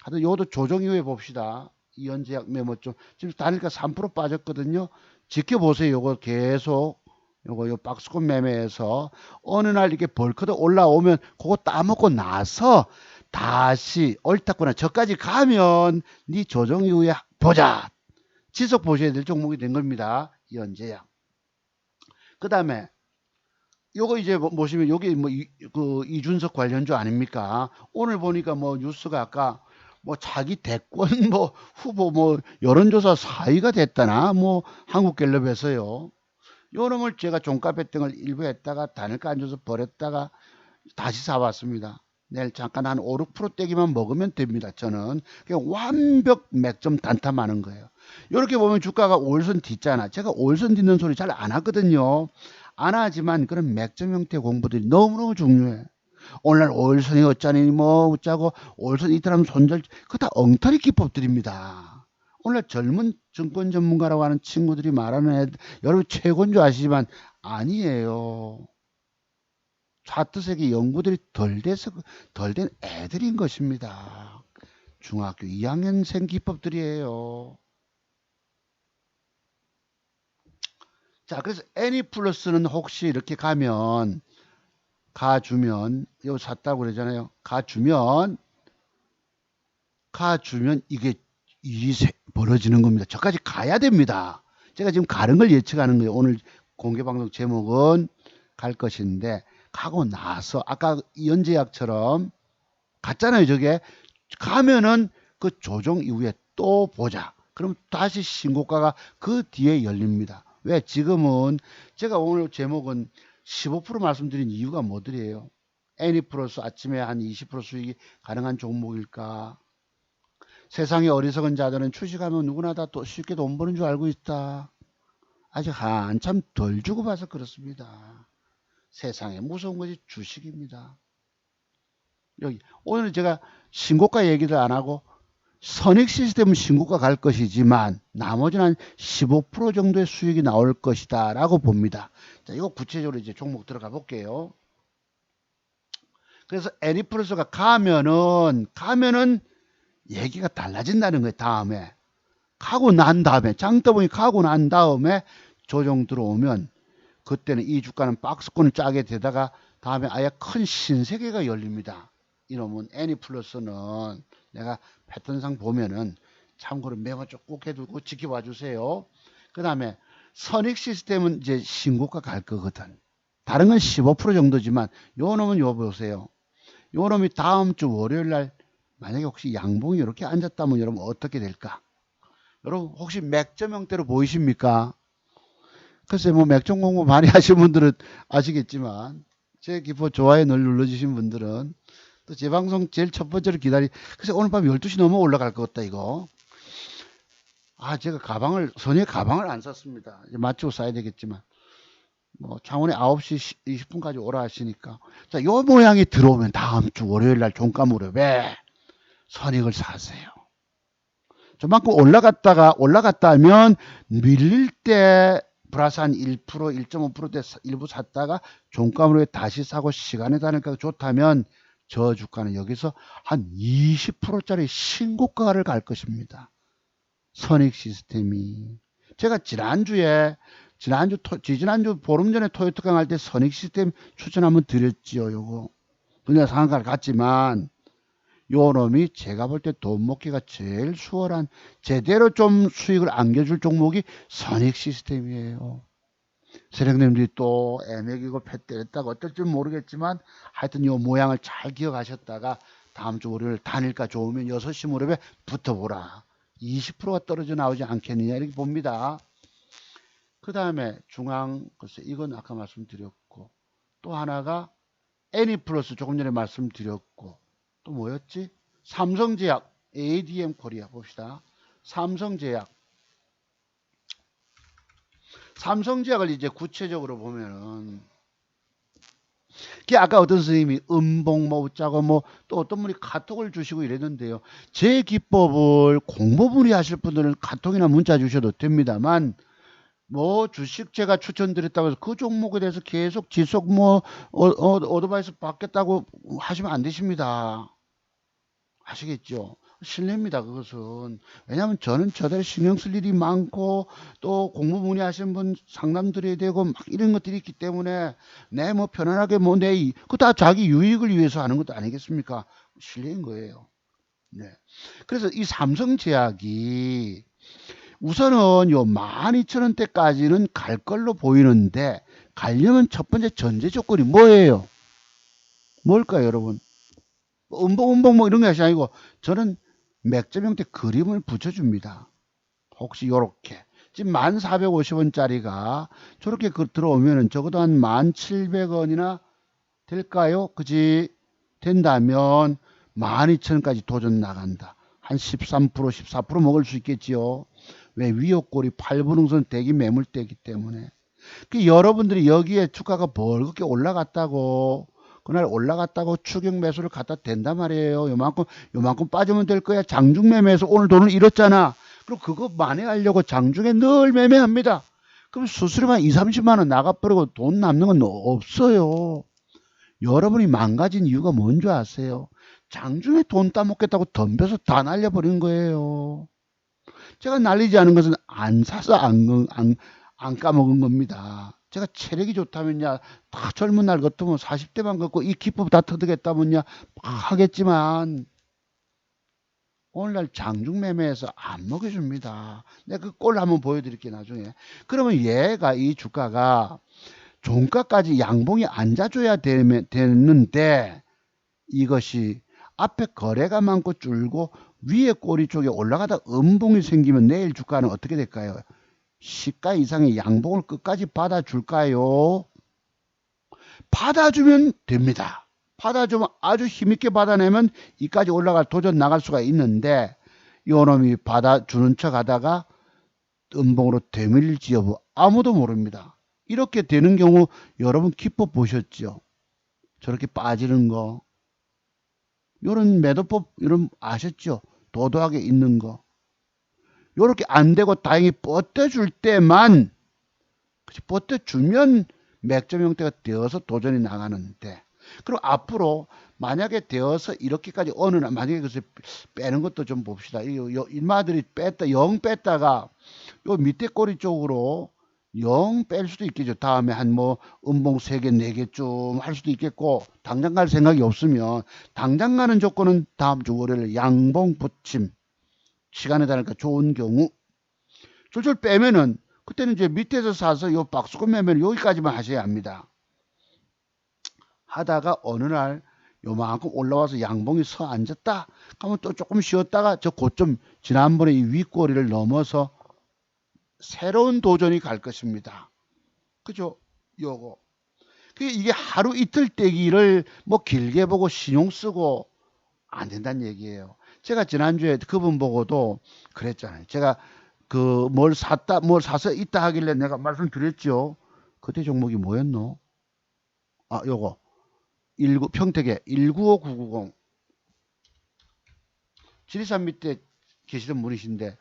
하여튼 요것도 조정 이후에 봅시다. 이현제약 메모 좀, 지금 다니까 3% 빠졌거든요. 지켜보세요. 요거 계속, 요 박스권 매매에서 어느 날 이렇게 벌크도 올라오면 그거 따먹고 나서 다시 옳다거나 저까지 가면 네 조정 이후에 보자. 지속 보셔야 될 종목이 된 겁니다. 이현제약. 그 다음에 요거 이제 보시면 여기 뭐 그 이준석 관련주 아닙니까? 오늘 보니까 뭐 뉴스가 아까 뭐 자기 대권 뭐 후보 뭐 여론조사 4위가 됐다나 뭐 한국갤럽에서요. 요 놈을 제가 종가 배팅을 일부 했다가 단일가 앉아서 버렸다가 다시 사왔습니다. 내일 잠깐 한 5, 6% 떼기만 먹으면 됩니다. 저는 그냥 완벽 맥점 단탐하는 거예요. 이렇게 보면 주가가 5일선 딛잖아. 제가 5일선 딛는 소리 잘 안 하거든요. 안 하지만 그런 맥점 형태 공부들이 너무너무 중요해. 오늘 5일선이 어쩌니 뭐 어쩌고 5일선 이틀하면 손절, 그거 다 엉터리 기법들입니다. 오늘 젊은 증권 전문가라고 하는 친구들이 말하는 애들, 여러분 최고인 줄 아시지만 아니에요. 차트색의 연구들이 덜 된 애들인 것입니다. 중학교 2학년생 기법들이에요. 자, 그래서 애니 플러스는 혹시 이렇게 가주면 이거 샀다고 그러잖아요. 가주면 이게 일이 벌어지는 겁니다. 저까지 가야 됩니다. 제가 지금 가는 걸 예측하는 거예요. 오늘 공개방송 제목은 갈 것인데, 가고 나서 아까 이현제약처럼 갔잖아요. 저게 가면은 그 조정 이후에 또 보자. 그럼 다시 신고가가 그 뒤에 열립니다. 왜? 지금은 제가 오늘 제목은 15% 말씀드린 이유가 뭐들이에요? 애니 플러스 아침에 한 20% 수익이 가능한 종목일까? 세상에 어리석은 자들은 주식하면 누구나 다 또 쉽게 돈 버는 줄 알고 있다. 아직 한참 덜 주고 봐서 그렇습니다. 세상에 무서운 것이 주식입니다. 여기 오늘 제가 신고가 얘기를 안 하고 선익 시스템은 신고가 갈 것이지만 나머지는 한 15% 정도의 수익이 나올 것이다 라고 봅니다. 자, 이거 구체적으로 이제 종목 들어가 볼게요. 그래서 애니플러스가 가면은 얘기가 달라진다는 거예요. 다음에 가고 난 다음에 장더봉이 가고 난 다음에 조정 들어오면 그때는 이 주가는 박스권을 짜게 되다가 다음에 아예 큰 신세계가 열립니다. 이놈은 애니플러스는 내가 패턴상 보면은 참고로 메모 좀 꼭 해두고 지켜봐 주세요. 그 다음에 선익 시스템은 이제 신고가 갈 거거든. 다른 건 15% 정도지만 요 놈은 요 보세요. 요 놈이 다음 주 월요일 날 만약에 혹시 양봉이 이렇게 앉았다면 여러분 어떻게 될까? 여러분 혹시 맥점 형태로 보이십니까? 글쎄 뭐 맥점 공부 많이 하신 분들은 아시겠지만 제 기포 좋아요 늘 눌러주신 분들은 또 제 방송 제일 첫 번째로 글쎄 오늘 밤 12시 넘어 올라갈 것 같다 이거. 아 제가 선의 가방을 안 샀습니다. 이제 맞추고 사야 되겠지만 뭐 창원에 9시 20분까지 오라 하시니까 자 요 모양이 들어오면 다음 주 월요일 날 종가 무렵에 선익을 사세요. 저만큼 올라갔다면 밀릴 때 플러스 한 1%, 1.5%대 일부 샀다가 종가무렵에 다시 사고 시간에 다니까 좋다면 저 주가는 여기서 한 20%짜리 신고가를 갈 것입니다. 선익 시스템이. 제가 지난주 보름 전에 토요토강 할 때 선익 시스템 추천 한번 드렸지요. 요거. 그냥 상한가를 갔지만 요 놈이 제가 볼 때 돈 먹기가 제일 수월한, 제대로 좀 수익을 안겨줄 종목이 선익 시스템이에요. 세력님들이 또 애매기고 패 때렸다고 어떨지 모르겠지만 하여튼 요 모양을 잘 기억하셨다가 다음 주 월요일 단일가 좋으면 6시 무렵에 붙어보라. 20%가 떨어져 나오지 않겠느냐 이렇게 봅니다. 그 다음에 중앙, 글쎄 이건 아까 말씀드렸고, 또 하나가 애니플러스 조금 전에 말씀드렸고, 또 뭐였지? 삼성제약, ADM 코리아 봅시다. 삼성제약. 삼성제약을 이제 구체적으로 보면은, 아까 어떤 선생님이 음봉 뭐 짜고 뭐 또 어떤 분이 카톡을 주시고 이랬는데요. 제 기법을 공부문의 하실 분들은 카톡이나 문자 주셔도 됩니다만, 뭐 주식 제가 추천드렸다고 해서 그 종목에 대해서 계속 지속 뭐 어드바이스 받겠다고 하시면 안 되십니다. 아시겠죠? 실례입니다, 그것은. 왜냐하면 저는 저대로 신경 쓸 일이 많고 또 공부 문의하시는 분 상담 드려야 되고 막 이런 것들이 있기 때문에 내 뭐 편안하게 뭐 그 다 자기 유익을 위해서 하는 것도 아니겠습니까? 실례인 거예요. 네. 그래서 이 삼성제약이 우선은 요 12,000원대까지는 갈 걸로 보이는데 가려면 첫 번째 전제 조건이 뭐예요? 뭘까요, 여러분? 음봉 뭐 이런 게 아니고 저는 맥점 형태 그림을 붙여줍니다. 혹시 요렇게 지금 1,450원짜리가 저렇게 들어오면은 적어도 한 1,700원이나 될까요? 그지? 된다면 12,000원까지 도전 나간다. 한 13%, 14% 먹을 수 있겠지요. 왜? 위협골이 8분응선 대기 매물대이기 때문에. 여러분들이 여기에 주가가 벌겋게 올라갔다고, 그날 올라갔다고 추격 매수를 갖다 댄단 말이에요. 요만큼 빠지면 될 거야. 장중 매매에서 오늘 돈을 잃었잖아. 그럼 그거 만회하려고 장중에 늘 매매합니다. 그럼 수수료만 2, 30만 원 나가버리고 돈 남는 건 없어요. 여러분이 망가진 이유가 뭔지 아세요? 장중에 돈 따먹겠다고 덤벼서 다 날려버린 거예요. 제가 날리지 않은 것은 안 사서 안 까먹은 겁니다. 제가 체력이 좋다면야 다 젊은 날 같으면 40대만 갖고 이 기법 다 터득했다면야 하겠지만 오늘날 장중 매매에서 안 먹여줍니다. 내가 그 꼴 한번 보여드릴게요, 나중에. 그러면 얘가 이 주가가 종가까지 양봉이 앉아줘야 되는데 이것이 앞에 거래가 많고 줄고 위에 꼬리 쪽에 올라가다 음봉이 생기면 내일 주가는 어떻게 될까요? 시가 이상의 양봉을 끝까지 받아줄까요? 받아주면 됩니다. 받아주면 아주 힘있게 받아내면 이까지 올라갈 도전 나갈 수가 있는데 요놈이 받아주는 척 하다가 음봉으로 되밀릴지 여부 아무도 모릅니다. 이렇게 되는 경우 여러분 기법 보셨죠? 저렇게 빠지는 거. 요런 매도법 이런 아셨죠? 도도하게 있는 거. 요렇게 안 되고 다행히 뻗어줄 때만 뻗어주면 맥점 형태가 되어서 도전이 나가는데 그럼 앞으로 만약에 되어서 이렇게까지 어느 날 만약에 그래서 빼는 것도 좀 봅시다. 인마들이 뺐다 0 뺐다가 요 밑에 꼬리 쪽으로 0 뺄 수도 있겠죠. 다음에 한 뭐 음봉 3개 4개쯤 할 수도 있겠고 당장 갈 생각이 없으면 당장 가는 조건은 다음 주 월요일 양봉 붙임 시간에 따르니까 좋은 경우 줄줄 빼면은 그때는 이제 밑에서 사서 요 박스권 매면 여기까지만 하셔야 합니다. 하다가 어느 날 요만큼 올라와서 양봉이 서 앉았다 하면 또 조금 쉬었다가 저 고점 지난번에 이 윗꼬리를 넘어서 새로운 도전이 갈 것입니다. 그죠? 요거. 이게 하루 이틀 떼기를 뭐 길게 보고 신용 쓰고 안 된다는 얘기예요. 제가 지난주에 그분 보고도 그랬잖아요. 제가 그 뭘 사서 있다 하길래 내가 말씀드렸죠. 그때 종목이 뭐였노? 아, 요거. 평택에 195990. 지리산 밑에 계시던 분이신데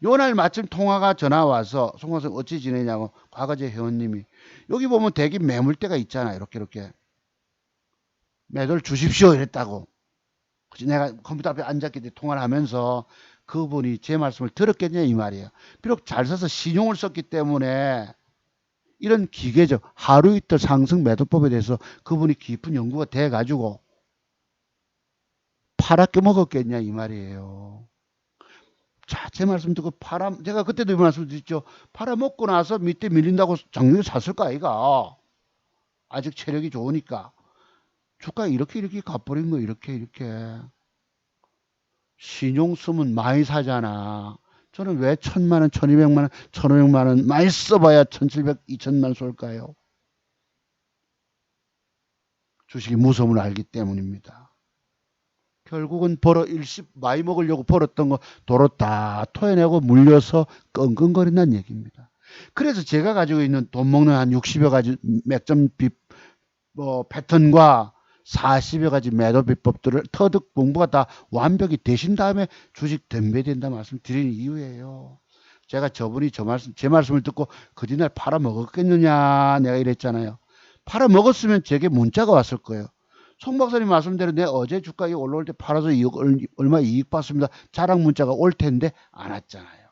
요날 마침 통화가 전화 와서 송화선 어찌 지내냐고 과거제 회원님이 여기 보면 대기 매물대가 있잖아요. 이렇게 매도를 주십시오 이랬다고. 내가 컴퓨터 앞에 앉았기 때문에 통화를 하면서 그분이 제 말씀을 들었겠냐 이 말이에요. 비록 잘 써서 신용을 썼기 때문에 이런 기계적 하루 이틀 상승 매도법에 대해서 그분이 깊은 연구가 돼 가지고 팔아 깨먹었겠냐 이 말이에요. 자, 제 말씀 듣고 제가 그때도 이 말씀 드렸죠. 팔아먹고 나서 밑에 밀린다고 작년에 샀을 거 아이가. 아직 체력이 좋으니까. 주가 이렇게 가버린 거 이렇게. 신용 쓰면 많이 사잖아. 저는 왜 1,000만 원, 1,200만 원, 1,500만 원 많이 써봐야 1,700, 2,000만 원 쏠까요? 주식이 무서움을 알기 때문입니다. 결국은 일십 많이 먹으려고 벌었던 거 도로 다 토해내고 물려서 끙끙거린다는 얘기입니다. 그래서 제가 가지고 있는 돈 먹는 한 60여 가지 맥점 패턴과 40여 가지 매도 비법들을 터득 공부가 다 완벽히 되신 다음에 주식 덤벼된다 말씀 드리는 이유예요. 제가 저분이 제 말씀을 듣고 거짓말 팔아먹었겠느냐 내가 이랬잖아요. 팔아먹었으면 제게 문자가 왔을 거예요. 송 박사님 말씀대로 내 어제 주가가 올라올 때 팔아서 얼마 이익 봤습니다. 자랑 문자가 올 텐데 안 왔잖아요.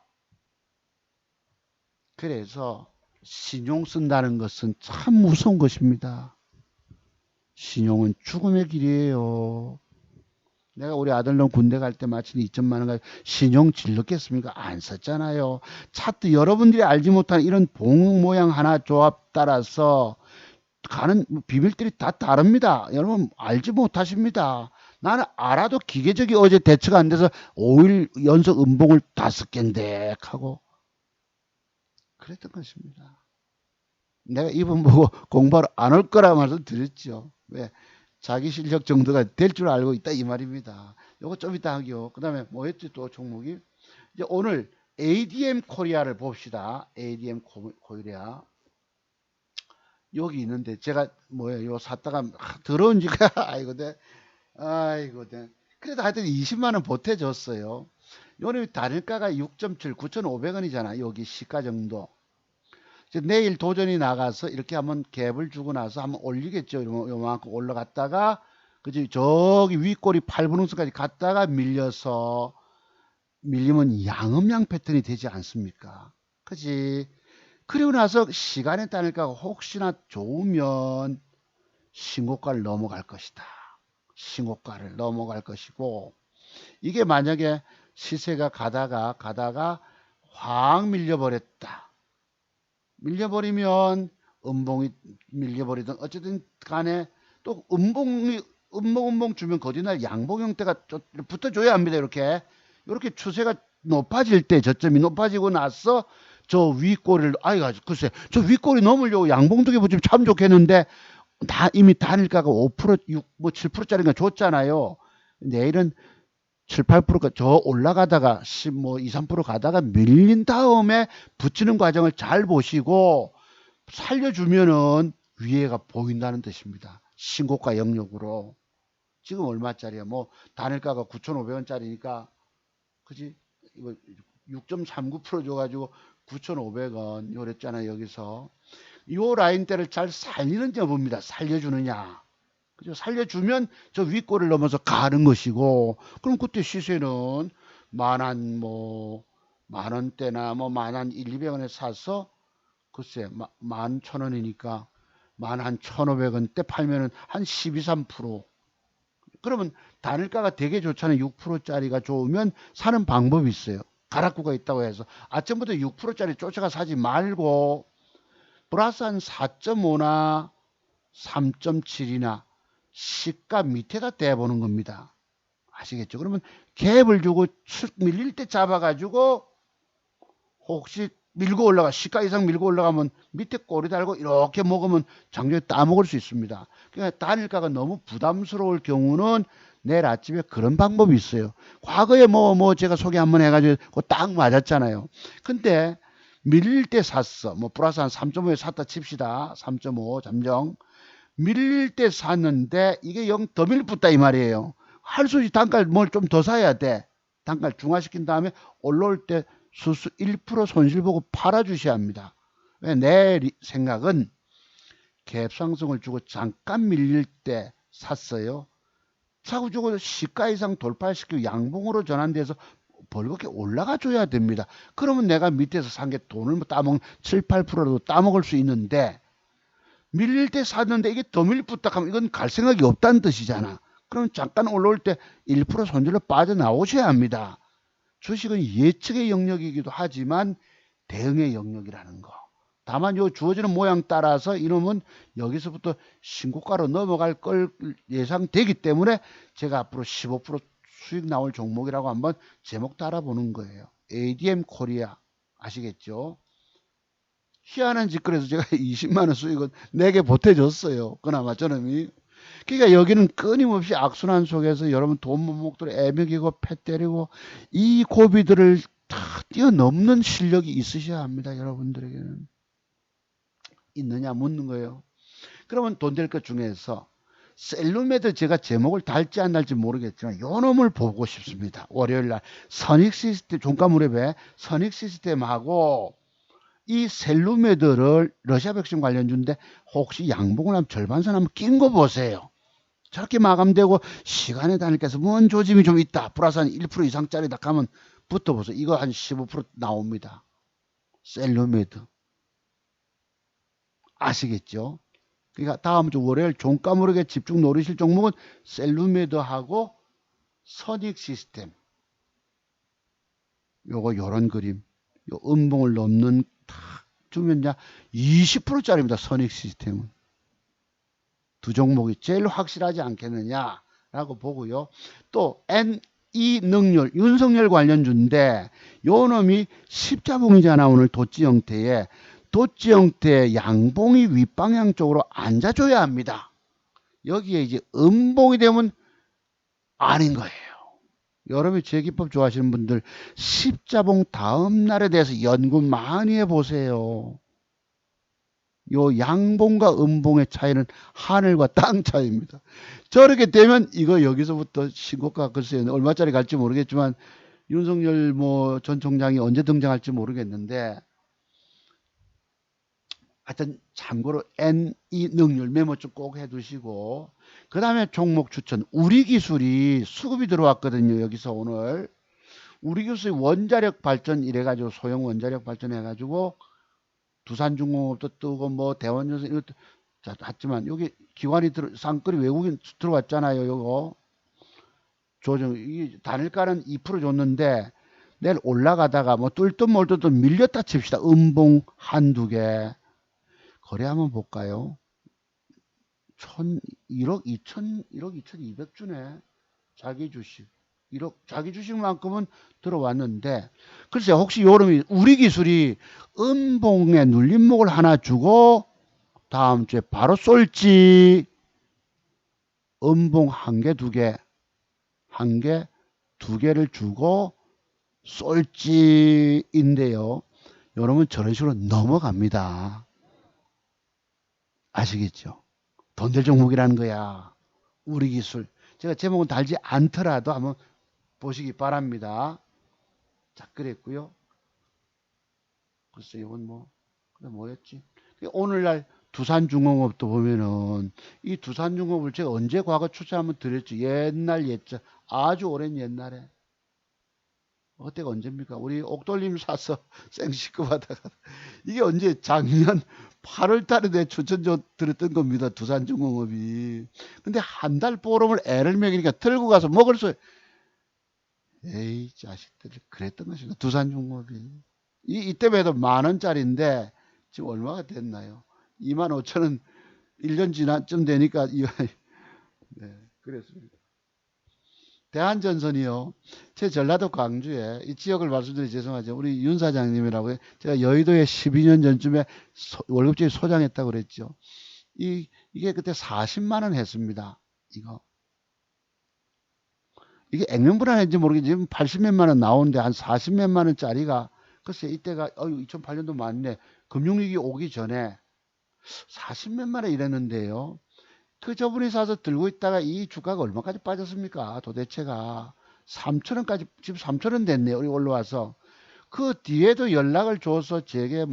그래서 신용 쓴다는 것은 참 무서운 것입니다. 신용은 죽음의 길이에요. 내가 우리 아들놈 군대 갈 때 마침 2천만 원 가지고 신용 질렀겠습니까? 안 썼잖아요. 차트 여러분들이 알지 못한 이런 봉 모양 하나 조합 따라서 가는 비밀들이 다 다릅니다. 여러분 알지 못하십니다. 나는 알아도 기계적이 어제 대처가 안 돼서 5일 연속 음봉을 5개인데 하고 그랬던 것입니다. 내가 이분 보고 공부하러 안 올 거라 말씀 드렸죠. 왜? 자기 실력 정도가 될 줄 알고 있다 이 말입니다. 요거 좀 이따 하기요. 그 다음에 뭐였지 또 종목이? 이제 오늘 ADM 코리아를 봅시다. ADM 코리아. 여기 있는데 제가 요 샀다가 더러운 지가 아이고 네. 그래도 하여튼 20만 원 보태줬어요. 요는 단일가가 6.7 9,500원이잖아. 여기 시가 정도. 내일 도전이 나가서 이렇게 한번 갭을 주고 나서 한번 올리겠죠. 요만큼 올라갔다가 그지 저기 윗꼬리 8분음선까지 갔다가 밀리면 양음양 패턴이 되지 않습니까? 그지? 그리고 나서 시간에 따를까 혹시나 좋으면 신고가를 넘어갈 것이다. 신고가를 넘어갈 것이고 이게 만약에 시세가 가다가 확 밀려버렸다. 밀려버리면 음봉이 밀려버리든 어쨌든 간에 또 음봉 주면 거짓말 양봉 형태가 붙어줘야 합니다. 이렇게 추세가 높아질 때 저점이 높아지고 나서 저 윗꼬리를 글쎄 저 윗꼬리 넘으려고 양봉 2개 붙이면 참 좋겠는데 이미 단일가가 5% 6, 7%짜리가 줬잖아요. 내일은 7, 8%가 저 올라가다가 2, 3% 가다가 밀린 다음에 붙이는 과정을 잘 보시고 살려주면은 위에가 보인다는 뜻입니다. 신고가 영역으로. 지금 얼마짜리야? 단일가가 9,500원짜리니까 그지? 이거 6.39% 줘가지고 9,500원 요랬잖아요. 여기서 요 라인대를 잘 살리는 여부입니다. 살려주느냐. 그죠? 살려주면 저 윗골을 넘어서 가는 것이고, 그럼 그때 시세는 만원대나 만한 1, 200원에 사서, 글쎄, 11,000원이니까 한 1,500원대 팔면은 한 12, 3%. 그러면 단일가가 되게 좋잖아요. 6%짜리가 좋으면 사는 방법이 있어요. 가락구가 있다고 해서. 아침부터 6%짜리 쫓아가 사지 말고, 플러스 한 4.5나 3.7이나 시가 밑에다 대보는 겁니다. 아시겠죠? 그러면 갭을 주고 밀릴 때 잡아가지고 혹시 밀고 올라가 시가 이상 밀고 올라가면 밑에 꼬리 달고 이렇게 먹으면 장중에 따먹을 수 있습니다. 그러니까 단일가가 너무 부담스러울 경우는 내일 아침에 그런 방법이 있어요. 과거에 제가 소개 한번 해가지고 딱 맞았잖아요. 근데 밀릴 때 샀어. 플러스 한 3.5에 샀다 칩시다. 3.5 잠정. 밀릴 때 샀는데 이게 영 더 밀붙다 이 말이에요. 할 수 있지 단가를 뭘 좀 더 사야 돼. 단가를 중화시킨 다음에 올라올 때 수수 1% 손실 보고 팔아주셔야 합니다. 왜? 내 생각은 갭 상승을 주고 잠깐 밀릴 때 샀어요. 사고 주고 시가 이상 돌파시키고 양봉으로 전환돼서 벌겋게 올라가 줘야 됩니다. 그러면 내가 밑에서 산 게 돈을 따먹는 7, 8%라도 따먹을 수 있는데 밀릴 때 샀는데 이게 더 밀붙다 하면 이건 갈 생각이 없다는 뜻이잖아. 그럼 잠깐 올라올 때 1% 손절로 빠져나오셔야 합니다. 주식은 예측의 영역이기도 하지만 대응의 영역이라는 거. 다만 요 주어지는 모양 따라서 이놈은 여기서부터 신고가로 넘어갈 걸 예상되기 때문에 제가 앞으로 15% 수익 나올 종목이라고 한번 제목 따라보는 거예요. ADM 코리아 아시겠죠? 희한한 짓거리에서 제가 20만원 수익은 내게 보태줬어요. 그나마 저놈이. 그러니까 여기는 끊임없이 악순환 속에서 여러분 돈 몸목들 애먹이고 패 때리고 이 고비들을 다 뛰어넘는 실력이 있으셔야 합니다. 여러분들에게는. 있느냐 묻는 거예요. 그러면 돈 될 것 중에서 셀루메드 제가 제목을 달지 안 달지 모르겠지만 요 놈을 보고 싶습니다. 월요일날 선익 시스템 종가 무렵에 선익 시스템하고 이 셀루메드를 러시아 백신 관련주인데 혹시 양봉을 하면 절반선 한번 낀 거 보세요. 저렇게 마감되고 시간에 다니께서 뭔 조짐이 좀 있다. 플러스 한 1% 이상짜리다 하면 붙어보세요. 이거 한 15% 나옵니다. 셀루메드. 아시겠죠? 그러니까 다음 주 월요일 종가 모르게 집중 노리실 종목은 셀루메드하고 선익 시스템. 요거 요런 그림. 요 음봉을 넘는 탁 주면 20%짜리입니다. 선익 시스템은. 두 종목이 제일 확실하지 않겠느냐라고 보고요. 또 NE 능률 윤석열 관련주인데 요 놈이 십자봉이잖아. 오늘 도치 형태의 도치 형태의 양봉이 윗방향 쪽으로 앉아줘야 합니다. 여기에 이제 음봉이 되면 아닌 거예요. 여러분이 제기법 좋아하시는 분들 십자봉 다음 날에 대해서 연구 많이 해보세요. 요 양봉과 음봉의 차이는 하늘과 땅 차이입니다. 저렇게 되면 이거 여기서부터 신고가 글쎄요 얼마짜리 갈지 모르겠지만 윤석열 전 총장이 언제 등장할지 모르겠는데 하여튼 참고로 NE 능률 메모 좀 꼭 해두시고 그 다음에 종목 추천 우리기술이 수급이 들어왔거든요. 여기서 오늘 우리기술이 원자력 발전 이래가지고 소형 원자력 발전 해가지고 두산중공업도 뜨고 대원전선 이것도 했지만 여기 기관이 쌍끌이 외국인 들어왔잖아요. 요거 조정 이 단일가는 2% 줬는데 내일 올라가다가 뚫든 몰든 밀렸다 칩시다. 음봉 한두 개 거래 한번 볼까요? 1억 2,200 주네. 자기 주식 1억 자기 주식만큼은 들어왔는데 글쎄 혹시 요놈이 우리 기술이 음봉에 눌림목을 하나 주고 다음 주에 바로 쏠지 음봉 한 개, 두 개를 주고 쏠지인데요. 여러분 저런 식으로 넘어갑니다. 아시겠죠? 돈 될 종목이라는 거야. 우리 기술. 제가 제목은 달지 않더라도 한번 보시기 바랍니다. 자, 그랬고요. 글쎄 이건 뭐였지? 오늘날 두산중공업도 보면은 이 두산중공업을 제가 언제 과거 추천 한번 드렸죠. 옛날 옛적 아주 오랜 옛날에 그때가 언제입니까? 우리 옥돌림 사서 생시급 하다가 이게 언제 작년 8월 달에 내 추천 드렸던 겁니다. 두산중공업이. 근데 한 달 보름을 애를 먹이니까 들고 가서 먹을 수 에이 자식들 그랬던 것인가 두산중공업이 이때에도 10,000원짜리인데 지금 얼마가 됐나요? 25,000원 1년 지나쯤 되니까 네, 그랬습니다. 대한전선이요. 제 전라도 광주에 이 지역을 말씀드리 죄송하죠. 우리 윤 사장님이라고 제가 여의도에 12년 전쯤에 월급쟁이 소장했다고 그랬죠. 이게 그때 40만 원 했습니다. 이게 액면불안인지 모르겠지만 80몇만 원 나오는데 한 40몇만 원짜리가 글쎄 이때가 2008년도 맞네. 금융위기 오기 전에 40몇만 원 이랬는데요. 그 저분이 사서 들고 있다가 이 주가가 얼마까지 빠졌습니까? 도대체가 3,000원까지 지금 3,000원 됐네요. 우리 올라와서 그 뒤에도 연락을 줘서 제게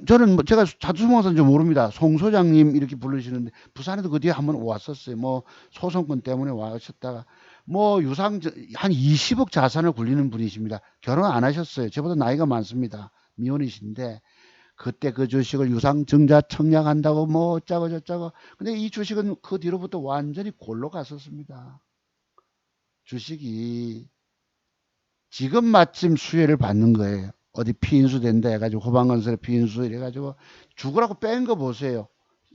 저는 제가 자주수목사는 좀 모릅니다. 송 소장님 이렇게 부르시는데 부산에도 그 뒤에 한번 왔었어요. 소송권 때문에 와셨다가 유상 한 20억 자산을 굴리는 분이십니다. 결혼 안 하셨어요. 저보다 나이가 많습니다. 미혼이신데 그때 그 주식을 유상증자 청약한다고 뭐 어쩌고 저쩌고. 근데 이 주식은 그 뒤로부터 완전히 골로 갔었습니다. 주식이 지금 마침 수혜를 받는 거예요. 어디 피인수 된다 해가지고 호방건설에 피인수 이래가지고 죽으라고 뺀 거 보세요.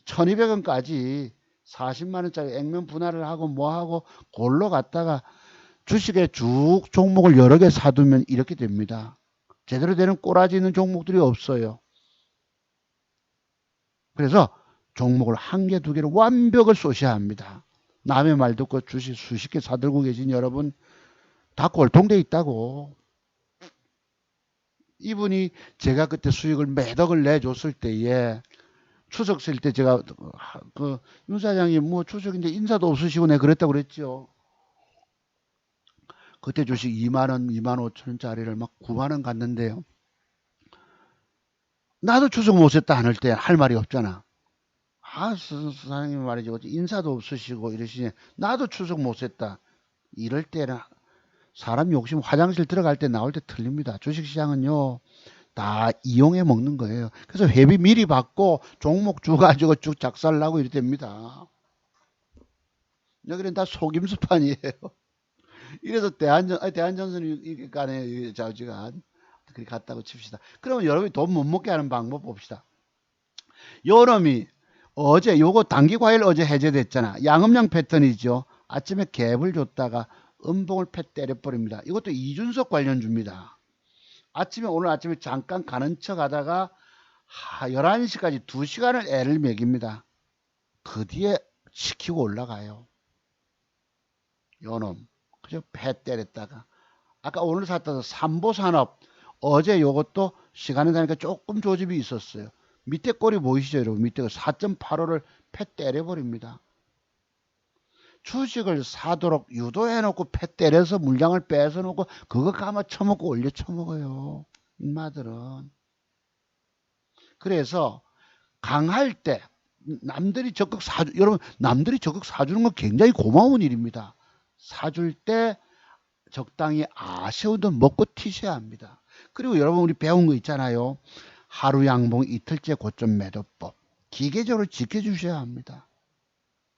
1200원까지 40만원짜리 액면 분할을 하고 뭐하고 골로 갔다가 주식에 쭉 종목을 여러 개 사두면 이렇게 됩니다. 제대로 되는 꼬라지 있는 종목들이 없어요. 그래서 종목을 한 개, 두 개를 완벽을 쏘셔야 합니다. 남의 말 듣고 주식 수십 개 사들고 계신 여러분 다 골통돼 있다고. 이분이 제가 그때 수익을 매덕을 내줬을 때에 추석 쓸 때 제가 그 윤 사장이 뭐 추석인데 인사도 없으시고 내가 그랬다고 그랬죠. 그때 주식 2만원, 2만 5천원짜리를 막 9만원 갔는데요. 나도 추석 못 썼다 안 할 때 할 말이 없잖아. 아, 사장님 말이죠. 인사도 없으시고 이러시니 나도 추석 못 썼다. 이럴 때는 사람 욕심 화장실 들어갈 때 나올 때 틀립니다. 주식시장은요. 다 이용해 먹는 거예요. 그래서 회비 미리 받고 종목 주 가지고 쭉 작살나고 이래 됩니다. 여기는 다 속임수판이에요. 이래서 대한전선이 간에 좌우지간 그렇게 갔다고 칩시다. 그러면 여러분이 돈 못 먹게 하는 방법 봅시다. 요놈이 어제 요거 단기과일 어제 해제됐잖아. 양음양 패턴이죠. 아침에 갭을 줬다가 음봉을 패 때려버립니다. 이것도 이준석 관련주입니다. 오늘 아침에 잠깐 가는 척 하다가 11시까지 2시간을 애를 먹입니다. 그 뒤에 시키고 올라가요. 요놈. 그죠? 패 때렸다가. 아까 오늘 샀던 삼보산업. 어제 요것도 시간이 가니까 조금 조짐이 있었어요. 밑에 꼬리 보이시죠, 여러분? 밑에 4.85를 패 때려버립니다. 주식을 사도록 유도해 놓고 패 때려서 물량을 빼서 놓고 그거 감아 쳐먹고 올려 쳐먹어요. 인마들은. 그래서 강할 때 남들이 적극 사주 여러분 남들이 적극 사주는 건 굉장히 고마운 일입니다. 사줄 때 적당히 아쉬운 돈 먹고 튀셔야 합니다. 그리고 여러분 우리 배운 거 있잖아요. 하루 양봉 이틀째 고점 매도법 기계적으로 지켜주셔야 합니다.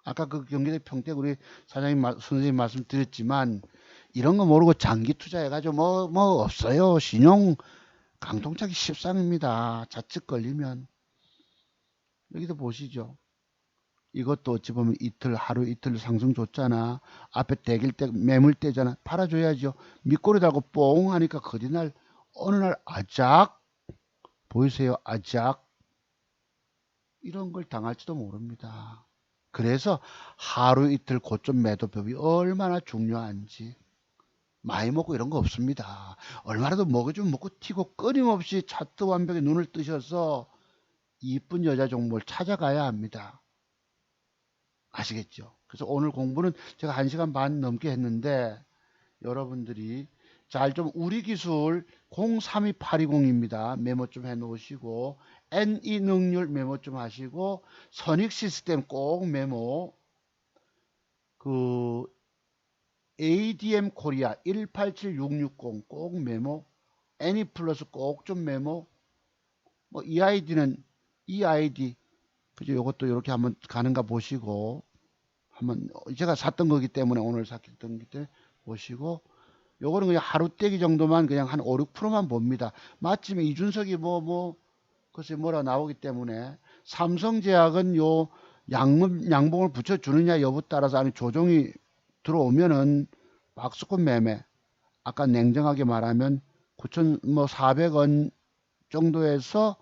아까 그 경기도 평택 우리 사장님 선생님 말씀 드렸지만 이런 거 모르고 장기 투자해가지고 뭐 없어요. 신용 강통차기 십상입니다. 자칫 걸리면. 여기도 보시죠. 이것도 어찌 보면 하루 이틀 상승 줬잖아. 앞에 대길 때 매물 때잖아. 팔아줘야죠. 밑꼬리 달고 뽕 하니까 거디날 어느 날 아작 보이세요? 아작 이런 걸 당할지도 모릅니다. 그래서 하루 이틀 고점 매도법이 얼마나 중요한지 많이 먹고 이런 거 없습니다. 얼마라도 먹어주면 먹고 튀고 끊임없이 차트 완벽에 눈을 뜨셔서 이쁜 여자 종목을 찾아가야 합니다. 아시겠죠? 그래서 오늘 공부는 제가 1시간 반 넘게 했는데 여러분들이 잘 좀 우리 기술 032820입니다. 메모 좀 해 놓으시고 NE 능률 메모 좀 하시고 선익 시스템 꼭 메모 그 ADM 코리아 187660 꼭 메모 NE 플러스 꼭 좀 메모 뭐 이 아이디는 이 아이디 그죠? 요것도 이렇게 한번 가는가 보시고 한번 제가 샀던 거기 때문에 오늘 샀던 거기 때문에 보시고 요거는 그냥 하루떼기 정도만 그냥 한 5, 6%만 봅니다. 마침에 이준석이 글쎄 뭐라 나오기 때문에 삼성제약은 요 양봉을 붙여주느냐 여부 따라서 안에 조정이 들어오면은 박스권 매매 아까 냉정하게 말하면 9,400원 정도에서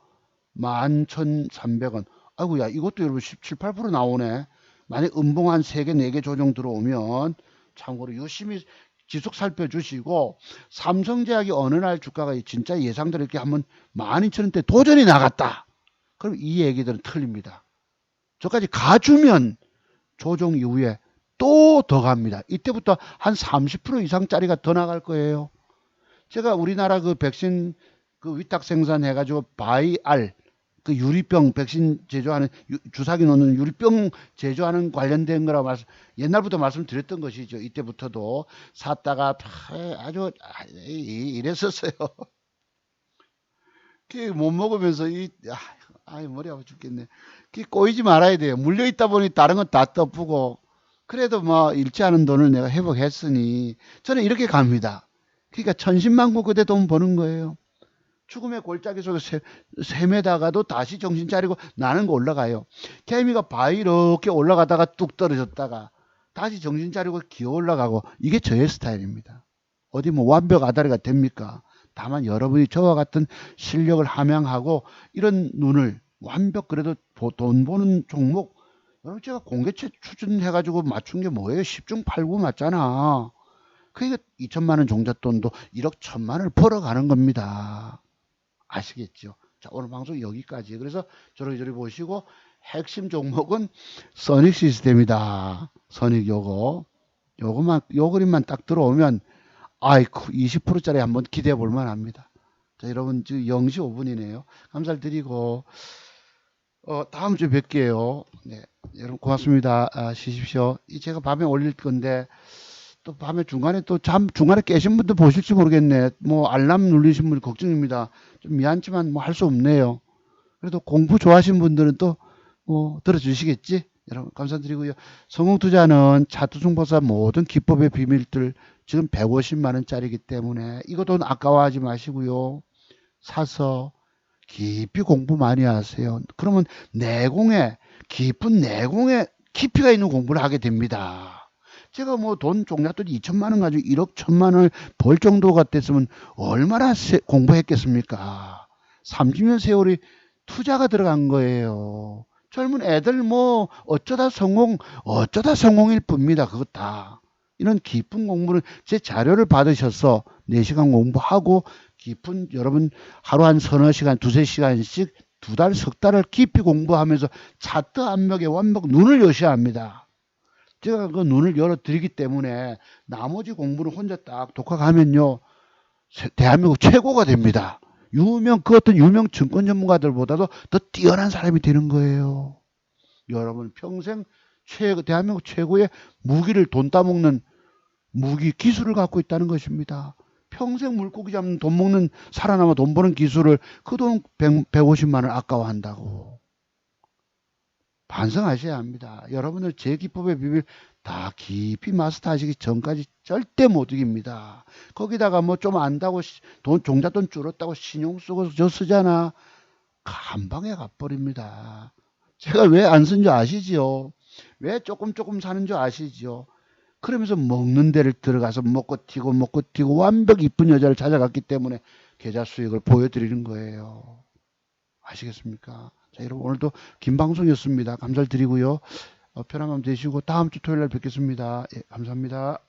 11,300원 아이고야 이것도 여러분 17, 8% 나오네. 만약 음봉 한 3개, 4개 조정 들어오면 참고로 유심히 지속 살펴주시고 삼성제약이 어느 날 주가가 진짜 예상대로 이렇게 한번 12,000원대 도전이 나갔다. 그럼 이 얘기들은 틀립니다. 저까지 가주면 조정 이후에 또 더 갑니다. 이때부터 한 30% 이상짜리가 더 나갈 거예요. 제가 우리나라 그 백신 그 위탁 생산해가지고 바이알 그 유리병 백신 제조하는 주사기 놓는 유리병 제조하는 관련된 거라고 옛날부터 말씀드렸던 것이죠. 이때부터도 샀다가 아주 이랬었어요. 못 먹으면서 머리 아파 죽겠네. 꼬이지 말아야 돼요. 물려 있다 보니 다른 건 다 떠프고 그래도 뭐 잃지 않은 돈을 내가 회복했으니 저는 이렇게 갑니다. 그러니까 천신만고 그대 돈 버는 거예요. 죽음의 골짜기 속에 헤매다가도 다시 정신 차리고 나는 거 올라가요. 개미가 바위 이렇게 올라가다가 뚝 떨어졌다가 다시 정신 차리고 기어 올라가고 이게 저의 스타일입니다. 어디 뭐 완벽 아다리가 됩니까? 다만 여러분이 저와 같은 실력을 함양하고 이런 눈을 완벽 그래도 돈 버는 종목 여러분 제가 공개채 추진해가지고 맞춘 게 뭐예요? 10중 8구 맞잖아. 그러니까 2천만 원 종잣돈도 1억 1천만 원을 벌어가는 겁니다. 아시겠죠? 자, 오늘 방송 여기까지. 그래서 저러저러 보시고 핵심 종목은 선익 시스템이다. 선익 요 그림만 딱 들어오면 아이쿠 20%짜리 한번 기대해 볼 만합니다. 자, 여러분 지금 0시 5분이네요. 감사를 드리고 다음 주에 뵐게요. 네, 여러분 고맙습니다. 쉬십시오. 이 제가 밤에 올릴 건데 또 밤에 중간에 중간에 깨신 분도 보실지 모르겠네. 뭐 알람 눌리신 분 걱정입니다. 좀 미안지만 뭐 할 수 없네요. 그래도 공부 좋아하시는 분들은 또 들어주시겠지? 여러분 감사드리고요. 성공투자는 차투승보사 모든 기법의 비밀들 지금 150만 원짜리이기 때문에 이거 돈 아까워하지 마시고요. 사서 깊이 공부 많이 하세요. 그러면 깊은 내공에 깊이가 있는 공부를 하게 됩니다. 제가 뭐 돈 종잣돈 2천만 원 가지고 1억 1천만 원을 벌 정도가 됐으면 얼마나 공부했겠습니까? 30년 세월이 투자가 들어간 거예요. 젊은 애들 뭐 어쩌다 성공일 뿐입니다. 그것 다. 이런 깊은 공부는 제 자료를 받으셔서 4시간 공부하고 깊은 여러분 하루 한 서너 시간, 두세 시간씩 2달, 석 달을 깊이 공부하면서 차트 안목에 완벽 눈을 여셔야 합니다. 제가 그 눈을 열어 드리기 때문에 나머지 공부를 혼자 딱 독학하면요. 대한민국 최고가 됩니다. 그 어떤 유명 증권 전문가들보다도 더 뛰어난 사람이 되는 거예요. 여러분 평생 대한민국 최고의 무기를 돈 따먹는 무기 기술을 갖고 있다는 것입니다. 평생 물고기 잡는 돈 먹는 살아남아 돈 버는 기술을 그 돈 150만 원 아까워한다고. 반성하셔야 합니다. 여러분들 제 기법의 비밀 다 깊이 마스터하시기 전까지 절대 못 이깁니다. 거기다가 뭐 좀 안다고 종잣돈 줄었다고 신용 쓰고 저 쓰잖아. 한 방에 가버립니다. 제가 왜 안 쓴 줄 아시지요? 왜 조금 사는 줄 아시지요? 그러면서 먹는 데를 들어가서 먹고 튀고 완벽 이쁜 여자를 찾아갔기 때문에 계좌 수익을 보여드리는 거예요. 아시겠습니까? 자, 여러분 오늘도 긴 방송이었습니다. 감사를 드리고요. 편한 밤 되시고 다음 주 토요일 날 뵙겠습니다. 예, 감사합니다.